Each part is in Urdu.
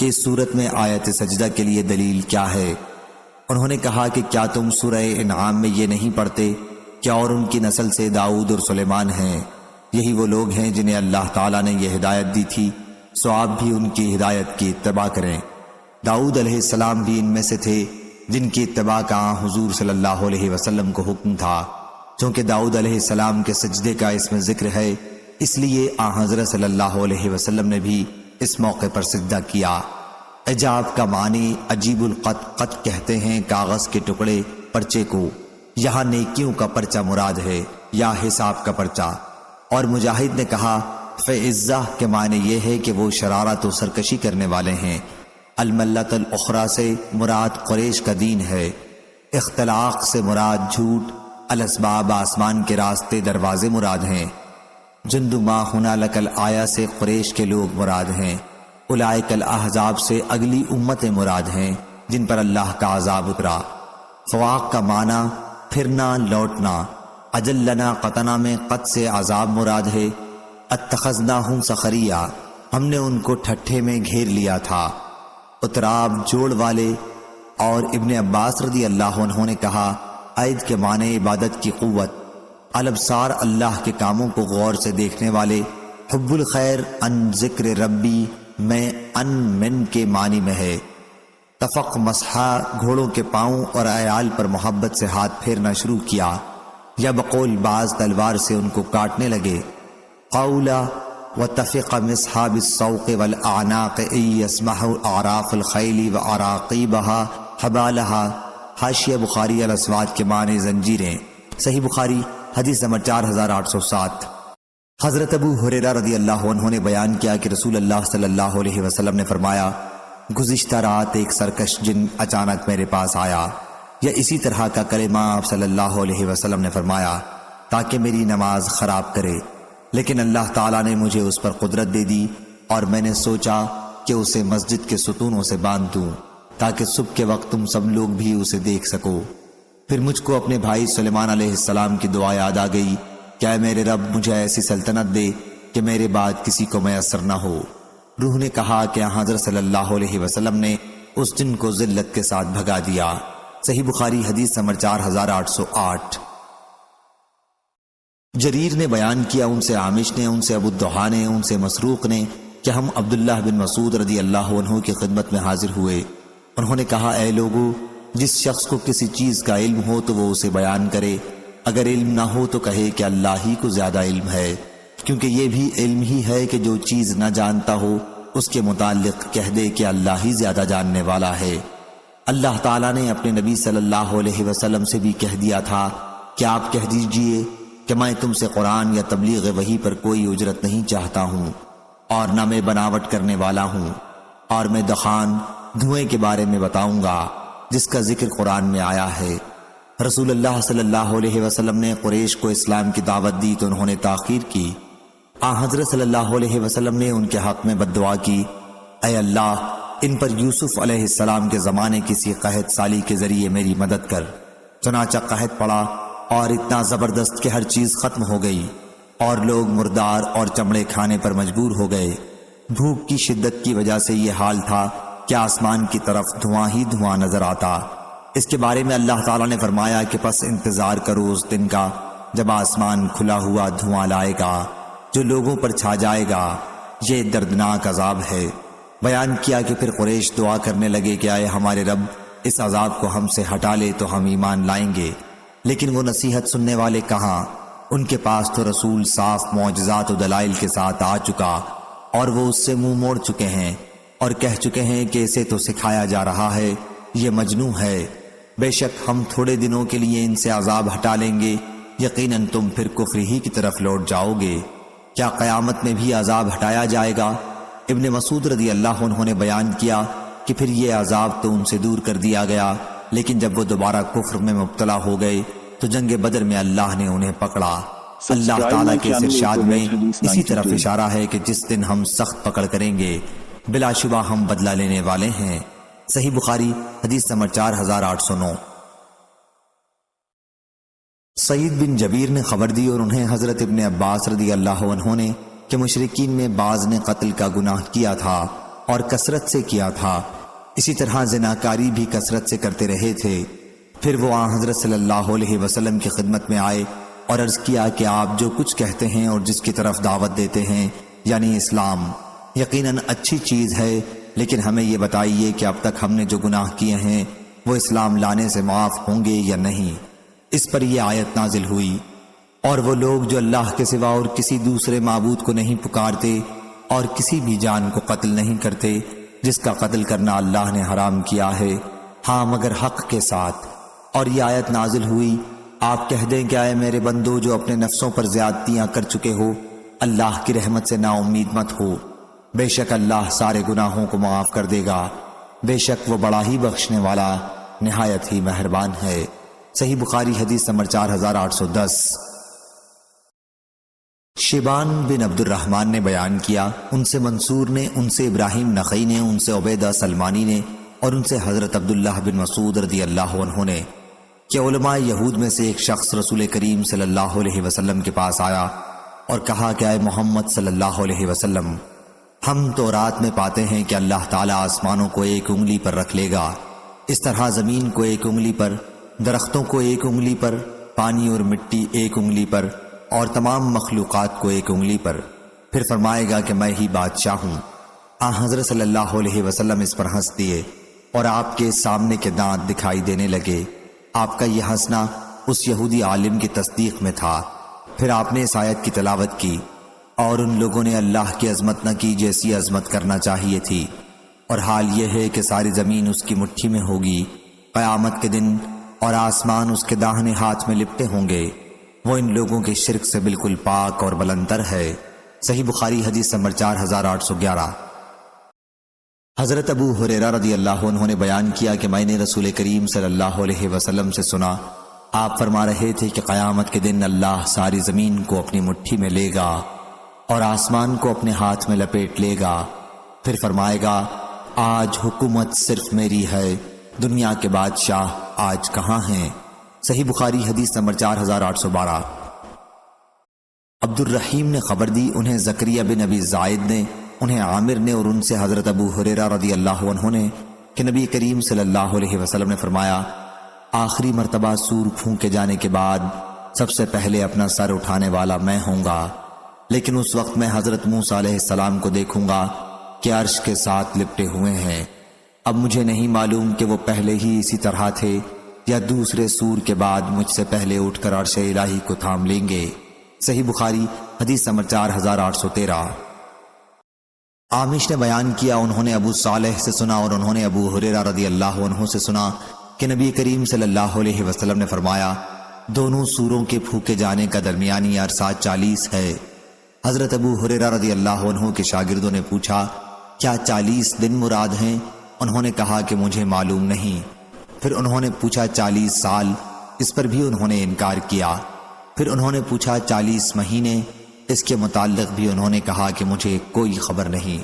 کہ اس صورت میں آیت سجدہ کے لیے دلیل کیا ہے؟ انہوں نے کہا کہ کیا تم سورہ انعام میں یہ نہیں پڑھتے کہ اور ان کی نسل سے داؤد اور سلیمان ہیں، یہی وہ لوگ ہیں جنہیں اللہ تعالیٰ نے یہ ہدایت دی تھی، سو آپ بھی ان کی ہدایت کی اتباع کریں۔ داؤد علیہ السلام بھی ان میں سے تھے جن کی اتباع کا حضور صلی اللہ علیہ وسلم کو حکم تھا۔ چونکہ داؤد علیہ السلام کے سجدے کا اس میں ذکر ہے، اس لیے حضرت صلی اللہ علیہ وسلم نے بھی اس موقع پر سجدہ کیا۔ اعجاب کا معنی عجیب القط، قط کہتے ہیں کاغذ کے ٹکڑے، پرچے کو۔ یہاں نیکیوں کا پرچہ مراد ہے یا حساب کا پرچہ۔ اور مجاہد نے کہا فعزہ کے معنی یہ ہے کہ وہ شرارت و سرکشی کرنے والے ہیں۔ الملت الاخری سے مراد قریش کا دین ہے۔ اختلاق سے مراد جھوٹ، الاسباب آسمان کے راستے دروازے مراد ہیں۔ جند ما ہنالک الآیہ سے قریش کے لوگ مراد ہیں۔ اولئک الاحزاب سے اگلی امتیں مراد ہیں جن پر اللہ کا عذاب اترا۔ فواق کا معنی پھرنا، لوٹنا۔ اجلنا قطنا میں قط سے عذاب مراد ہے۔ اتخذناہم سخریہ، ہم نے ان کو ٹھٹھے میں گھیر لیا تھا۔ اتراب جوڑ والے۔ اور ابن عباس رضی اللہ عنہ نے کہا عید کے معنی عبادت کی قوت۔ الابصار اللہ کے کاموں کو غور سے دیکھنے والے۔ حب الخیر ان ذکر ربی میں ان من کے معنی میں ہے۔ تفق مسحا، گھوڑوں کے پاؤں اور عیال پر محبت سے ہاتھ پھیرنا شروع کیا، یا بقول باز تلوار سے ان کو کاٹنے لگے۔ قولا وتفق مسحا بالسوق والاعناق ان يسمح اعراف الخیل واراقیبها حبالها۔ حاشیہ بخاری الاسواد کے معنی زنجیریں۔ صحیح بخاری حدیث نمبر 4807۔ حضرت ابو ہریرہ رضی اللہ عنہ نے بیان کیا کہ رسول اللہ صلی اللہ علیہ وسلم نے فرمایا گزشتہ رات ایک سرکش جن اچانک میرے پاس آیا، یا اسی طرح کا کلمہ آپ صلی اللہ علیہ وسلم نے فرمایا تاکہ میری نماز خراب کرے، لیکن اللہ تعالیٰ نے مجھے اس پر قدرت دے دی اور میں نے سوچا کہ اسے مسجد کے ستونوں سے باندھ دوں تاکہ صبح کے وقت تم سب لوگ بھی اسے دیکھ سکو۔ پھر مجھ کو اپنے بھائی سلیمان علیہ السلام کی دعا یاد آ گئی کہ اے میرے رب مجھے ایسی سلطنت دے کہ میرے بعد کسی کو میسر نہ ہو۔ روح نے کہا کہ حضرت صلی اللہ علیہ وسلم نے اس جن کو ذلت کے ساتھ بھگا دیا۔ صحیح بخاری حدیث نمبر 4808۔ جریر نے بیان کیا، ان سے عامش نے، ان سے ابو الدحیٰ نے، ان سے مسروق نے کہ ہم عبداللہ بن مسعود رضی اللہ عنہ کی خدمت میں حاضر ہوئے۔ انہوں نے کہا اے لوگو، جس شخص کو کسی چیز کا علم ہو تو وہ اسے بیان کرے، اگر علم نہ ہو تو کہے کہ اللہ ہی کو زیادہ علم ہے، کیونکہ یہ بھی علم ہی ہے کہ جو چیز نہ جانتا ہو اس کے متعلق کہہ دے کہ اللہ ہی زیادہ جاننے والا ہے۔ اللہ تعالیٰ نے اپنے نبی صلی اللہ علیہ وسلم سے بھی کہہ دیا تھا کہ آپ کہہ دیجئے کہ میں تم سے قرآن یا تبلیغ وحی پر کوئی اجرت نہیں چاہتا ہوں، اور نہ میں بناوٹ کرنے والا ہوں، اور میں دخان، دھوئیں کے بارے میں بتاؤں گا جس کا ذکر قرآن میں آیا ہے۔ رسول اللہ صلی اللہ علیہ وسلم نے قریش کو اسلام کی دعوت دی تو انہوں نے تاخیر کی۔ حضرت صلی اللہ علیہ وسلم نے ان کے حق میں بد دعا کی، اے اللہ ان پر یوسف علیہ السلام کے زمانے کسی قحط سالی کے ذریعے میری مدد کر۔ چنانچہ قحط پڑا اور اتنا زبردست کہ ہر چیز ختم ہو گئی اور لوگ مردار اور چمڑے کھانے پر مجبور ہو گئے۔ بھوک کی شدت کی وجہ سے یہ حال تھا کہ آسمان کی طرف دھواں ہی دھواں نظر آتا۔ اس کے بارے میں اللہ تعالیٰ نے فرمایا کہ پس انتظار کرو اس دن کا جب آسمان کھلا ہوا دھواں لائے گا جو لوگوں پر چھا جائے گا، یہ دردناک عذاب ہے۔ بیان کیا کہ پھر قریش دعا کرنے لگے کہ اے ہمارے رب اس عذاب کو ہم سے ہٹا لے تو ہم ایمان لائیں گے، لیکن وہ نصیحت سننے والے کہاں؟ ان کے پاس تو رسول صاف معجزات و دلائل کے ساتھ آ چکا اور وہ اس سے منہ موڑ چکے ہیں اور کہہ چکے ہیں کہ اسے تو سکھایا جا رہا ہے، یہ مجنون ہے۔ بے شک ہم تھوڑے دنوں کے لیے ان سے عذاب ہٹا لیں گے، یقیناً تم پھر کفر ہی کی طرف لوٹ جاؤ گے۔ کیا قیامت میں بھی عذاب ہٹایا جائے گا؟ ابن مسعود رضی اللہ عنہ نے بیان کیا کہ پھر یہ عذاب تو ان سے دور کر دیا گیا، لیکن جب وہ دوبارہ کفر میں مبتلا ہو گئے تو جنگ بدر میں اللہ نے انہیں پکڑا۔ اللہ تعالیٰ کے اس ارشاد میں اسی طرف اشارہ ہے کہ جس دن ہم سخت پکڑ کریں گے بلا شبہ ہم بدلہ لینے والے ہیں۔ صحیح بخاری حدیث نمبر 4809۔ سعید بن جبیر نے خبر دی اور انہیں حضرت ابن عباس رضی اللہ عنہ نے کہ مشرکین میں بعض نے قتل کا گناہ کیا تھا اور کثرت سے کیا تھا، اسی طرح زناکاری بھی کثرت سے کرتے رہے تھے۔ پھر وہ آن حضرت صلی اللہ علیہ وسلم کی خدمت میں آئے اور عرض کیا کہ آپ جو کچھ کہتے ہیں اور جس کی طرف دعوت دیتے ہیں یعنی اسلام، یقیناً اچھی چیز ہے، لیکن ہمیں یہ بتائیے کہ اب تک ہم نے جو گناہ کیے ہیں وہ اسلام لانے سے معاف ہوں گے یا نہیں۔ اس پر یہ آیت نازل ہوئی، اور وہ لوگ جو اللہ کے سوا اور کسی دوسرے معبود کو نہیں پکارتے اور کسی بھی جان کو قتل نہیں کرتے جس کا قتل کرنا اللہ نے حرام کیا ہے، ہاں مگر حق کے ساتھ۔ اور یہ آیت نازل ہوئی، آپ کہہ دیں کہ اے میرے بندو جو اپنے نفسوں پر زیادتیاں کر چکے ہو، اللہ کی رحمت سے نا امید مت ہو، بے شک اللہ سارے گناہوں کو معاف کر دے گا، بے شک وہ بڑا ہی بخشنے والا نہایت ہی مہربان ہے۔ صحیح بخاری حدیث نمبر 4810۔ شیبان بن عبد الرحمن نے بیان کیا، ان سے منصور نے، ان سے ابراہیم نخعی نے، ان سے عبیدہ سلمانی نے، اور ان سے حضرت عبداللہ بن مسعود رضی اللہ عنہ نے کہ علماء یہود میں سے ایک شخص رسول کریم صلی اللہ علیہ وسلم کے پاس آیا اور کہا کہ اے محمد صلی اللہ علیہ وسلم، ہم تورات میں پاتے ہیں کہ اللہ تعالیٰ آسمانوں کو ایک انگلی پر رکھ لے گا، اس طرح زمین کو ایک انگلی پر، درختوں کو ایک انگلی پر، پانی اور مٹی ایک انگلی پر، اور تمام مخلوقات کو ایک انگلی پر، پھر فرمائے گا کہ میں ہی بادشاہ ہوں۔ حضرت صلی اللہ علیہ وسلم اس پر ہنس دیے اور آپ کے سامنے کے دانت دکھائی دینے لگے۔ آپ کا یہ ہنسنا اس یہودی عالم کی تصدیق میں تھا۔ پھر آپ نے اس آیت کی تلاوت کی، اور ان لوگوں نے اللہ کی عظمت نہ کی جیسی عظمت کرنا چاہیے تھی، اور حال یہ ہے کہ ساری زمین اس کی مٹھی میں ہوگی قیامت کے دن، اور آسمان اس کے داہنے ہاتھ میں لپٹے ہوں گے۔ وہ ان لوگوں کے شرک سے بالکل پاک اور بلندر ہے۔ صحیح بخاری حدیث نمبر 4811۔ حضرت ابو ہریرہ رضی اللہ عنہ نے بیان کیا کہ میں نے رسول کریم صلی اللہ علیہ وسلم سے سنا، آپ فرما رہے تھے کہ قیامت کے دن اللہ ساری زمین کو اپنی مٹھی میں لے گا اور آسمان کو اپنے ہاتھ میں لپیٹ لے گا، پھر فرمائے گا آج حکومت صرف میری ہے، دنیا کے بادشاہ آج کہاں ہیں؟ صحیح بخاری حدیث نمبر 4812۔ عبد الرحیم نے خبر دی، انہیں زکریا بن ابی زائد نے، انہیں عامر نے، اور ان سے حضرت ابو ہریرہ رضی اللہ عنہ نے کہ نبی کریم صلی اللہ علیہ وسلم نے فرمایا، آخری مرتبہ سور پھونکے جانے کے بعد سب سے پہلے اپنا سر اٹھانے والا میں ہوں گا، لیکن اس وقت میں حضرت موسیٰ علیہ السلام کو دیکھوں گا کہ عرش کے ساتھ لپٹے ہوئے ہیں۔ اب مجھے نہیں معلوم کہ وہ پہلے ہی اسی طرح تھے یا دوسرے سور کے بعد مجھ سے پہلے اٹھ کر عرش الہی کو تھام لیں گے۔ صحیح بخاری حدیث نمبر 4813۔ عامش نے بیان کیا، انہوں نے ابو صالح سے سنا اور انہوں نے ابو ہریرہ رضی اللہ عنہ سے سنا کہ نبی کریم صلی اللہ علیہ وسلم نے فرمایا، دونوں سوروں کے پھونکے جانے کا درمیانی عرصہ 40 ہے۔ حضرت ابو ہریرہ رضی اللہ عنہ کے شاگردوں نے پوچھا، کیا 40 دن مراد ہیں؟ انہوں نے کہا کہ مجھے معلوم نہیں۔ پھر انہوں نے پوچھا 40 سال؟ اس پر بھی انہوں نے انکار کیا۔ پھر انہوں نے پوچھا 40 مہینے؟ اس کے متعلق بھی انہوں نے کہا کہ مجھے کوئی خبر نہیں۔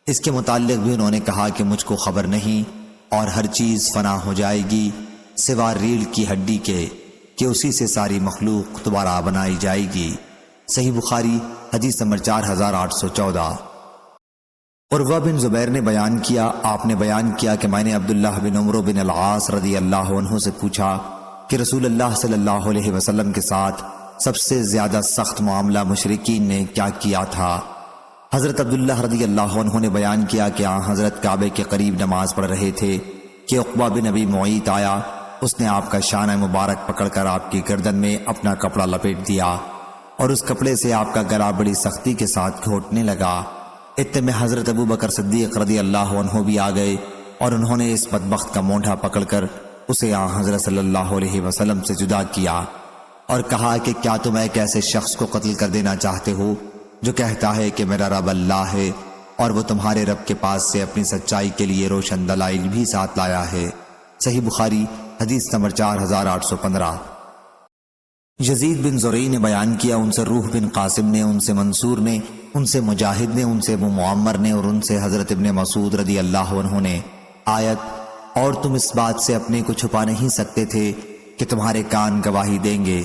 اس کے متعلق بھی انہوں نے کہا کہ مجھ کو خبر نہیں، اور ہر چیز فنا ہو جائے گی سوا ریڑھ کی ہڈی کے کہ اسی سے ساری مخلوق دوبارہ بنائی جائے گی۔ صحیح بخاری حدیث نمبر 4814۔ عروہ بن زبیر نے بیان کیا، آپ نے بیان کیا کہ میں نے عبداللہ بن عمرو بن العاص رضی اللہ عنہ سے پوچھا کہ رسول اللہ صلی اللہ علیہ وسلم کے ساتھ سب سے زیادہ سخت معاملہ مشرکین نے کیا کیا تھا؟ حضرت عبداللہ رضی اللہ عنہ نے بیان کیا کہ حضرت کعبے کے قریب نماز پڑھ رہے تھے کہ عقبہ بن ابی معیط آیا، اس نے آپ کا شانہ مبارک پکڑ کر آپ کی گردن میں اپنا کپڑا لپیٹ دیا اور اس کپڑے سے آپ کا گلا بڑی سختی کے ساتھ گھونٹنے لگا۔ اتنے میں حضرت ابو بکر صدیق رضی اللہ عنہ بھی آ گئے اور انہوں نے اس بدبخت کا مونڈھا پکڑ کر اسے حضرت صلی اللہ علیہ وسلم سے جدا کیا اور کہا کہ کیا تم ایک ایسے شخص کو قتل کر دینا چاہتے ہو جو کہتا ہے کہ میرا رب اللہ ہے اور وہ تمہارے رب کے پاس سے اپنی سچائی کے لیے روشن دلائل بھی ساتھ لایا ہے؟ صحیح بخاری حدیث نمبر 4815۔ یزید بن زرعی نے بیان کیا، ان سے روح بن قاسم نے، ان سے منصور نے، ان سے مجاہد نے، ان سے ابو معمر نے اور ان سے حضرت ابن مسعود رضی اللہ عنہ نے آیت اور تم اس بات سے اپنے کو چھپا نہیں سکتے تھے کہ تمہارے کان گواہی دیں گے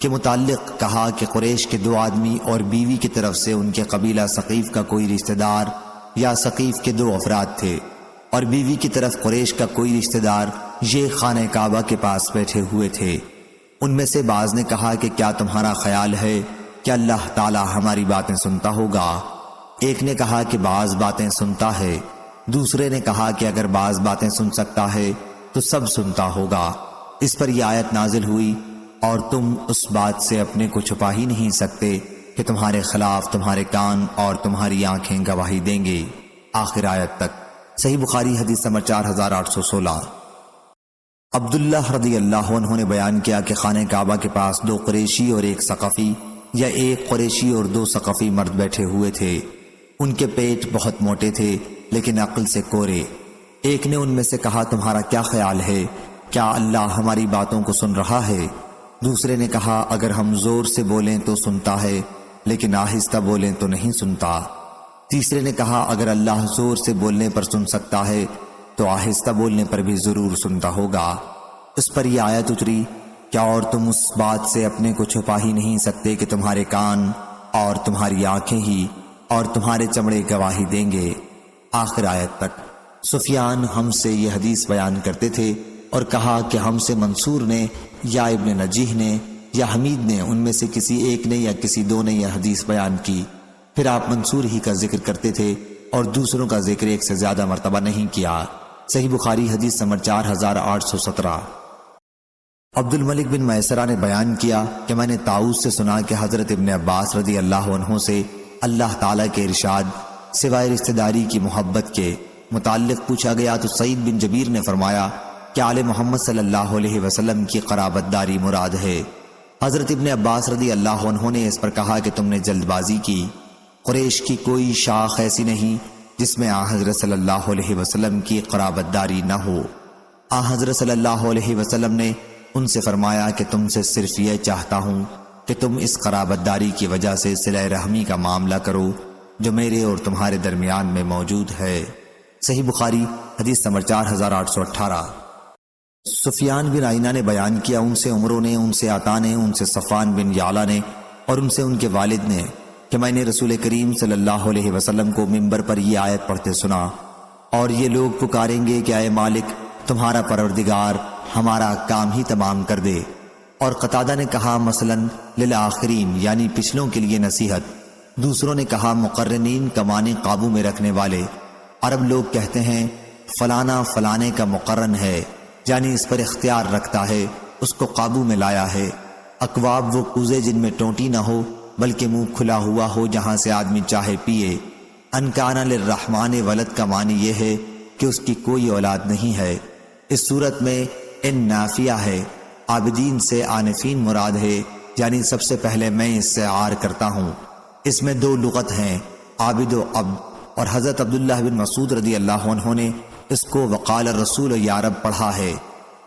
کے متعلق کہا کہ قریش کے 2 آدمی اور بیوی کی طرف سے ان کے قبیلہ ثقیف کا کوئی رشتہ دار یا ثقیف کے 2 افراد تھے، اور بیوی کی طرف قریش کا کوئی رشتہ دار یہ خانہ کعبہ کے پاس بیٹھے ہوئے تھے۔ ان میں سے بعض نے کہا کہ کیا تمہارا خیال ہے کہ اللہ تعالی ہماری باتیں سنتا ہوگا؟ ایک نے کہا کہ بعض باتیں سنتا ہے، دوسرے نے کہا کہ اگر بعض باتیں سن سکتا ہے تو سب سنتا ہوگا۔ اس پر یہ آیت نازل ہوئی، اور تم اس بات سے اپنے کو چھپا ہی نہیں سکتے کہ تمہارے خلاف تمہارے کان اور تمہاری آنکھیں گواہی دیں گے، آخر آیت تک۔ صحیح بخاری حدیث نمبر 4816۔ عبداللہ رضی اللہ عنہ نے بیان کیا کہ خانہ کعبہ کے پاس 2 قریشی اور 1 ثقفی، یا 1 قریشی اور 2 ثقفی مرد بیٹھے ہوئے تھے۔ ان کے پیٹ بہت موٹے تھے لیکن عقل سے کورے۔ ایک نے ان میں سے کہا تمہارا کیا خیال ہے، کیا اللہ ہماری باتوں کو سن رہا ہے؟ دوسرے نے کہا اگر ہم زور سے بولیں تو سنتا ہے لیکن آہستہ بولیں تو نہیں سنتا۔ تیسرے نے کہا اگر اللہ زور سے بولنے پر سن سکتا ہے تو آہستہ بولنے پر بھی ضرور سنتا ہوگا۔ اس پر یہ آیت اتری، کیا اور تم اس بات سے اپنے کو چھپا ہی نہیں سکتے کہ تمہارے کان اور تمہاری آنکھیں ہی اور تمہارے چمڑے گواہی دیں گے، آخر آیت تک۔ سفیان ہم سے یہ حدیث بیان کرتے تھے اور کہا کہ ہم سے منصور نے یا ابن نجیح نے یا حمید نے، ان میں سے کسی ایک نے یا کسی 2 نے یہ حدیث بیان کی۔ پھر آپ منصور ہی کا ذکر کرتے تھے اور دوسروں کا ذکر 1 سے زیادہ مرتبہ نہیں کیا۔ صحیح بخاری حدیث نمبر 4817۔ عبد الملک بن میسرہ نے بیان کیا کہ میں نے طاؤس سے سنا کہ حضرت ابن عباس رضی اللہ عنہ سے اللہ تعالیٰ کے ارشاد سوائے رشتہ داری کی محبت کے متعلق پوچھا گیا تو سعید بن جبیر نے فرمایا کہ آل محمد صلی اللہ علیہ وسلم کی قرابت داری مراد ہے۔ حضرت ابن عباس رضی اللہ عنہ نے اس پر کہا کہ تم نے جلد بازی کی، قریش کی کوئی شاخ ایسی نہیں جس میں آن حضرت صلی اللہ علیہ وسلم کی قرابت داری نہ ہو۔ آن حضرت صلی اللہ علیہ وسلم نے ان سے فرمایا کہ تم سے صرف یہ چاہتا ہوں کہ تم اس قرابت داری کی وجہ سے صلہ رحمی کا معاملہ کرو جو میرے اور تمہارے درمیان میں موجود ہے۔ صحیح بخاری حدیث نمبر 4818۔ سفیان بن عینہ نے بیان کیا، ان سے عمرو نے، ان سے عطا نے، ان سے صفوان بن یعلا نے اور ان سے ان کے والد نے کہ میں نے رسول کریم صلی اللہ علیہ وسلم کو منبر پر یہ آیت پڑھتے سنا، اور یہ لوگ پکاریں گے کہ اے مالک تمہارا پروردگار ہمارا کام ہی تمام کر دے۔ اور قتادہ نے کہا مثلاً للآخرین یعنی پچھلوں کے لیے نصیحت، دوسروں نے کہا مقرنین کا معنی قابو میں رکھنے والے۔ عرب لوگ کہتے ہیں فلانا فلانے کا مقرن ہے، یعنی اس پر اختیار رکھتا ہے، اس کو قابو میں لایا ہے۔ اکواب وہ کوزے جن میں ٹوٹی نہ ہو بلکہ منہ کھلا ہوا ہو جہاں سے آدمی چاہے پیے۔ ان کان للرحمن ولد کا معنی یہ ہے کہ اس کی کوئی اولاد نہیں ہے۔ اس صورت میں ان نافیہ ہے، عابدین سے عانفین مراد ہے، یعنی سب سے پہلے میں اس سے عار کرتا ہوں۔ اس میں 2 لغت ہیں، عابد و عبد، اور حضرت عبداللہ بن مسعود رضی اللہ عنہ نے اس کو وقال الرسول یا رب پڑھا ہے۔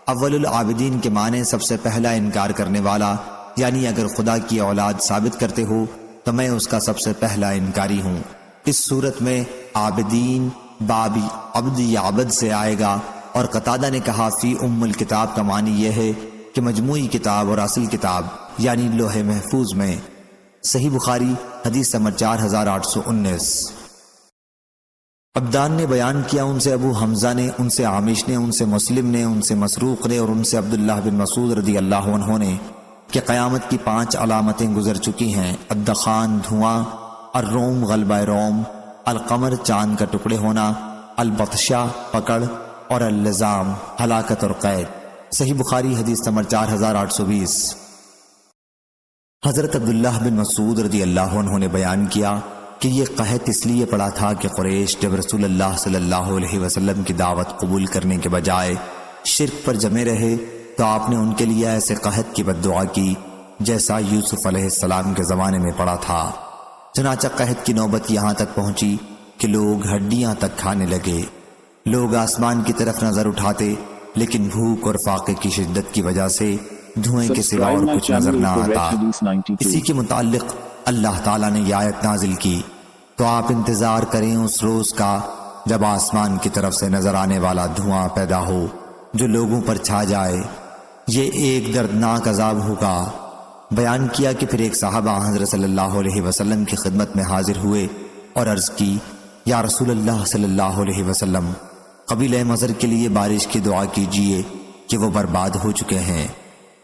اول العابدین کے معنی سب سے پہلا انکار کرنے والا، یعنی اگر خدا کی اولاد ثابت کرتے ہو تو میں اس کا سب سے پہلا انکاری ہوں۔ اس صورت میں عابدین باب عبد یا عبد سے آئے گا۔ اور قتادہ نے کہا فی الکتاب کا معنی یہ ہے کہ مجموعی کتاب اور اصل کتاب یعنی لوح محفوظ میں۔ صحیح بخاری حدیث نمبر 4819۔ عبدان نے بیان کیا، ان سے ابو حمزہ نے، ان سے عامش نے، ان سے مسلم نے، ان سے مسروق نے اور ان سے عبداللہ بن مسعود رضی اللہ عنہ نے کہ قیامت کی 5 علامتیں گزر چکی ہیں، الدخان دھواں، الروم غلبہ روم، القمر چاند کا ٹکڑے ہونا، البطشہ پکڑ، اور اللزام ہلاکت اور قید۔ صحیح بخاری حدیث نمبر 4820۔ حضرت عبداللہ بن مسعود رضی اللہ عنہ نے بیان کیا کہ یہ قحط اس لیے پڑا تھا کہ قریش جب رسول اللہ صلی اللہ علیہ وسلم کی دعوت قبول کرنے کے بجائے شرک پر جمے رہے تو آپ نے ان کے لیے ایسے قحط کی بد دعا کی جیسا یوسف علیہ السلام کے زمانے میں پڑا تھا۔ چنانچہ قحط کی نوبت یہاں تک پہنچی کہ لوگ ہڈیاں تک کھانے لگے۔ لوگ آسمان کی طرف نظر اٹھاتے لیکن بھوک اور فاقے کی شدت کی وجہ سے دھوئیں کے سوا اور کچھ نظر نہ آتا۔ اسی کے متعلق اللہ تعالیٰ نے یہ آیت نازل کی، تو آپ انتظار کریں اس روز کا جب آسمان کی طرف سے نظر آنے والا دھواں پیدا ہو جو لوگوں پر چھا جائے، یہ ایک دردناک عذاب ہوگا۔ بیان کیا کہ پھر ایک صحابہ حضرت صلی اللہ علیہ وسلم کی خدمت میں حاضر ہوئے اور عرض کی یا رسول اللہ صلی اللہ علیہ وسلم، قبیلہ مضر کے لیے بارش کی دعا کیجیے کہ وہ برباد ہو چکے ہیں۔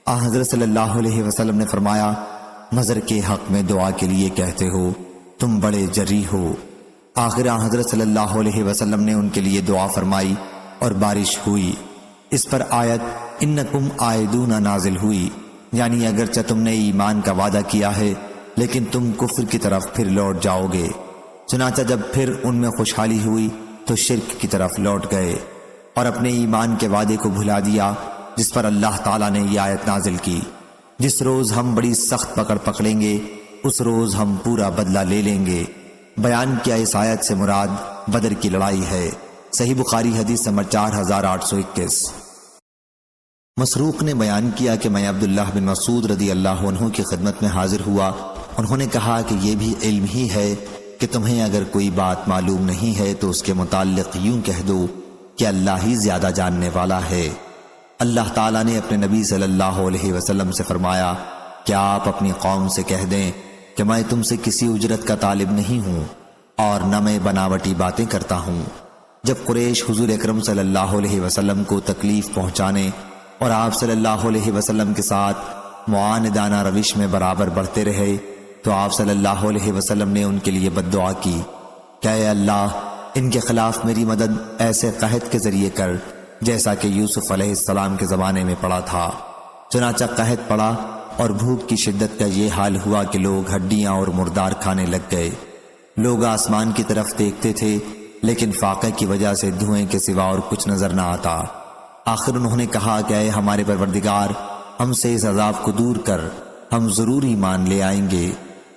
حضرت صلی اللہ علیہ وسلم نے فرمایا، مضر کے حق میں دعا کے لیے کہتے ہو، تم بڑے جری ہو۔ آخر حضرت صلی اللہ علیہ وسلم نے ان کے لیے دعا فرمائی اور بارش ہوئی۔ اس پر آیت انکم عائدون نازل ہوئی، یعنی اگرچہ تم نے ایمان کا وعدہ کیا ہے لیکن تم کفر کی طرف پھر لوٹ جاؤ گے۔ چنانچہ جب پھر ان میں خوشحالی ہوئی تو شرک کی طرف لوٹ گئے اور اپنے ایمان کے وعدے کو بھلا دیا، جس پر اللہ تعالیٰ نے یہ آیت نازل کی، جس روز ہم بڑی سخت پکڑ پکڑیں گے اس روز ہم پورا بدلہ لے لیں گے۔ بیان کیا اس آیت سے مراد بدر کی لڑائی ہے۔ صحیح بخاری حدیث نمبر 4821۔ مسروق نے بیان کیا کہ میں عبداللہ بن مسعود رضی اللہ عنہ کی خدمت میں حاضر ہوا۔ انہوں نے کہا کہ یہ بھی علم ہی ہے کہ تمہیں اگر کوئی بات معلوم نہیں ہے تو اس کے متعلق یوں کہہ دو کہ اللہ ہی زیادہ جاننے والا ہے۔ اللہ تعالیٰ نے اپنے نبی صلی اللہ علیہ وسلم سے فرمایا کہ آپ اپنی قوم سے کہہ دیں کہ میں تم سے کسی اجرت کا طالب نہیں ہوں اور نہ میں بناوٹی باتیں کرتا ہوں۔ جب قریش حضور اکرم صلی اللہ علیہ وسلم کو تکلیف پہنچانے اور آپ صلی اللہ علیہ وسلم کے ساتھ معاندانہ روش میں برابر بڑھتے رہے تو آپ صلی اللہ علیہ وسلم نے ان کے لیے بد دعا کی کہ اے اللہ، ان کے خلاف میری مدد ایسے قحط کے ذریعے کر جیسا کہ یوسف علیہ السلام کے زمانے میں پڑا تھا۔ چنانچہ قحط پڑا اور بھوک کی شدت کا یہ حال ہوا کہ لوگ ہڈیاں اور مردار کھانے لگ گئے۔ لوگ آسمان کی طرف دیکھتے تھے لیکن فاقے کی وجہ سے دھوئیں کے سوا اور کچھ نظر نہ آتا۔ آخر انہوں نے کہا کہ اے ہمارے پروردگار، ہم سے اس عذاب کو دور کر، ہم ضرور ایمان لے آئیں گے۔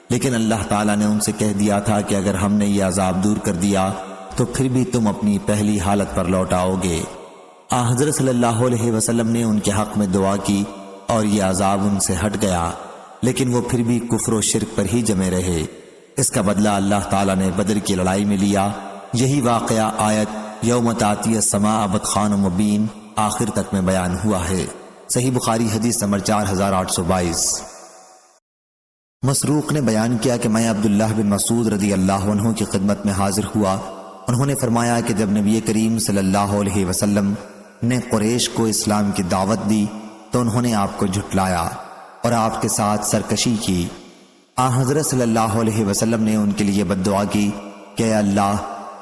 لیکن اللہ تعالیٰ نے ان سے کہہ دیا تھا کہ اگر ہم نے یہ عذاب دور کر دیا تو پھر بھی تم اپنی پہلی حالت پر لوٹ آؤ گے۔ حضرت صلی اللہ علیہ وسلم نے ان کے حق میں دعا کی اور یہ عذاب ان سے ہٹ گیا، لیکن وہ پھر بھی کفر و شرک پر ہی جمے رہے۔ اس کا بدلہ اللہ تعالیٰ نے بدر کی لڑائی میں لیا۔ یہی واقعہ آیت یوم تاتی السماء بدخان مبین آخر تک میں بیان ہوا ہے۔ صحیح بخاری حدیث نمبر 4822۔ مسروق نے بیان کیا کہ میں عبداللہ بن مسعود رضی اللہ عنہ کی خدمت میں حاضر ہوا۔ انہوں نے فرمایا کہ جب نبی کریم صلی اللہ علیہ وسلم نے قریش کو اسلام کی دعوت دی تو انہوں نے آپ کو جھٹلایا اور آپ کے ساتھ سرکشی کی۔ حضرت صلی اللہ علیہ وسلم نے ان کے لیے بد دعا کی کہ اے اللہ،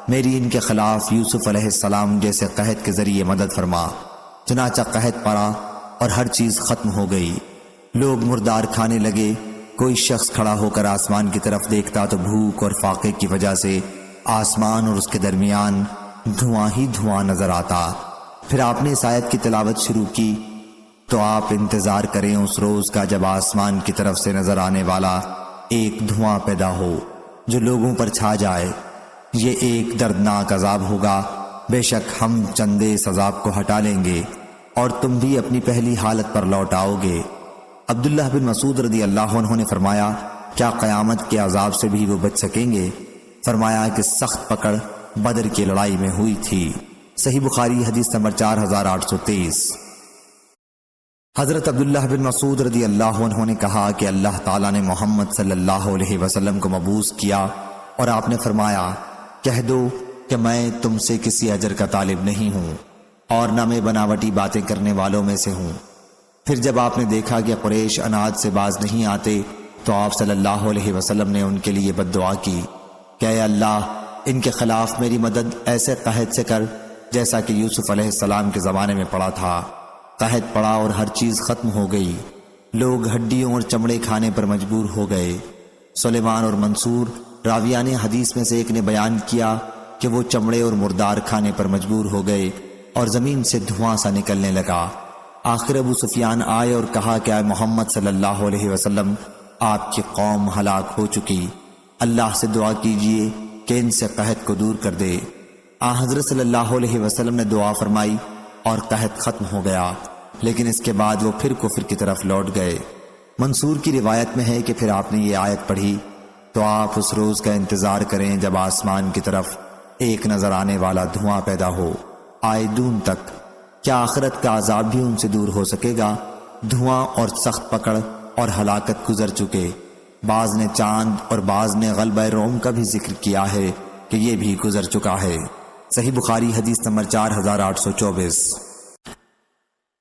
میری ان کے خلاف یوسف علیہ السلام جیسے قحط کے ذریعے مدد فرما۔ چنانچہ قحط پڑا اور ہر چیز ختم ہو گئی۔ لوگ مردار کھانے لگے۔ کوئی شخص کھڑا ہو کر آسمان کی طرف دیکھتا تو بھوک اور فاقے کی وجہ سے آسمان اور اس کے درمیان دھواں ہی دھواں نظر آتا۔ پھر آپ نے اس آیت کی تلاوت شروع کی، تو آپ انتظار کریں اس روز کا جب آسمان کی طرف سے نظر آنے والا ایک دھواں پیدا ہو جو لوگوں پر چھا جائے۔ یہ ایک دردناک عذاب ہوگا، بے شک ہم چندے اس عذاب کو ہٹا لیں گے اور تم بھی اپنی پہلی حالت پر لوٹ آؤ گے۔ عبداللہ بن مسعود رضی اللہ عنہ نے فرمایا، کیا قیامت کے عذاب سے بھی وہ بچ سکیں گے؟ فرمایا کہ سخت پکڑ بدر کی لڑائی میں ہوئی تھی۔ صحیح بخاری حدیث نمبر 4823۔ حضرت عبداللہ بن مسعود رضی اللہ عنہ نے کہا کہ اللہ تعالیٰ نے محمد صلی اللہ علیہ وسلم کو مبعوث کیا اور آپ نے فرمایا، کہہ دو کہ میں تم سے کسی اجر کا طالب نہیں ہوں اور نہ میں بناوٹی باتیں کرنے والوں میں سے ہوں۔ پھر جب آپ نے دیکھا کہ قریش اناد سے باز نہیں آتے تو آپ صلی اللہ علیہ وسلم نے ان کے لیے بد دعا کی کہ اے اللہ، ان کے خلاف میری مدد ایسے قحط سے کر جیسا کہ یوسف علیہ السلام کے زمانے میں پڑا تھا۔ قحط پڑا اور ہر چیز ختم ہو گئی۔ لوگ ہڈیوں اور چمڑے کھانے پر مجبور ہو گئے۔ سلیمان اور منصور راویان حدیث میں سے ایک نے بیان کیا کہ وہ چمڑے اور مردار کھانے پر مجبور ہو گئے اور زمین سے دھواں سا نکلنے لگا۔ آخر ابو سفیان آئے اور کہا کہ اے محمد صلی اللہ علیہ وسلم، آپ کی قوم ہلاک ہو چکی، اللہ سے دعا کیجئے کہ ان سے قحط کو دور کر دے۔ حضرت صلی اللہ علیہ وسلم نے دعا فرمائی اور قحط ختم ہو گیا، لیکن اس کے بعد وہ پھر کفر کی طرف لوٹ گئے۔ منصور کی روایت میں ہے کہ پھر آپ نے یہ آیت پڑھی، تو آپ اس روز کا انتظار کریں جب آسمان کی طرف ایک نظر آنے والا دھواں پیدا ہو، آئدون تک۔ کیا آخرت کا عذاب بھی ان سے دور ہو سکے گا؟ دھواں اور سخت پکڑ اور ہلاکت گزر چکے۔ بعض نے چاند اور بعض نے غلبہ روم کا بھی ذکر کیا ہے کہ یہ بھی گزر چکا ہے۔ صحیح بخاری حدیث نمبر 4824۔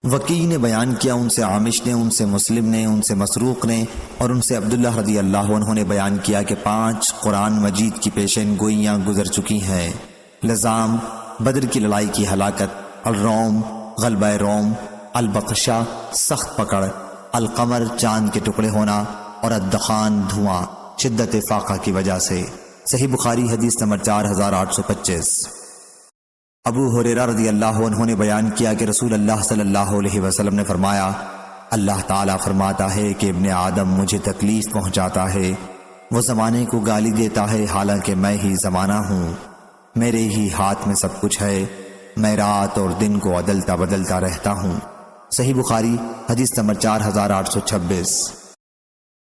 وکیع نے بیان کیا، ان سے عامش نے، ان سے مسلم نے، ان سے مسروق نے اور ان سے عبداللہ رضی اللہ عنہ نے بیان کیا کہ 5 قرآن مجید کی پیشین گوئیاں گزر چکی ہیں: لزام، بدر کی لڑائی کی ہلاکت، الروم، غلبہ روم، البطشہ، سخت پکڑ، القمر، چاند کے ٹکڑے ہونا، اور الدخان، دھواں، شدت فاقہ کی وجہ سے۔ صحیح بخاری حدیث نمبر 4825۔ ابو ہریرہ رضی اللہ عنہ نے بیان کیا کہ رسول اللہ صلی اللہ علیہ وسلم نے فرمایا، اللہ تعالیٰ فرماتا ہے کہ ابن آدم مجھے تکلیف پہنچاتا ہے، وہ زمانے کو گالی دیتا ہے حالانکہ میں ہی زمانہ ہوں، میرے ہی ہاتھ میں سب کچھ ہے، میں رات اور دن کو عدلتا بدلتا رہتا ہوں۔ صحیح بخاری حدیث نمبر 4826۔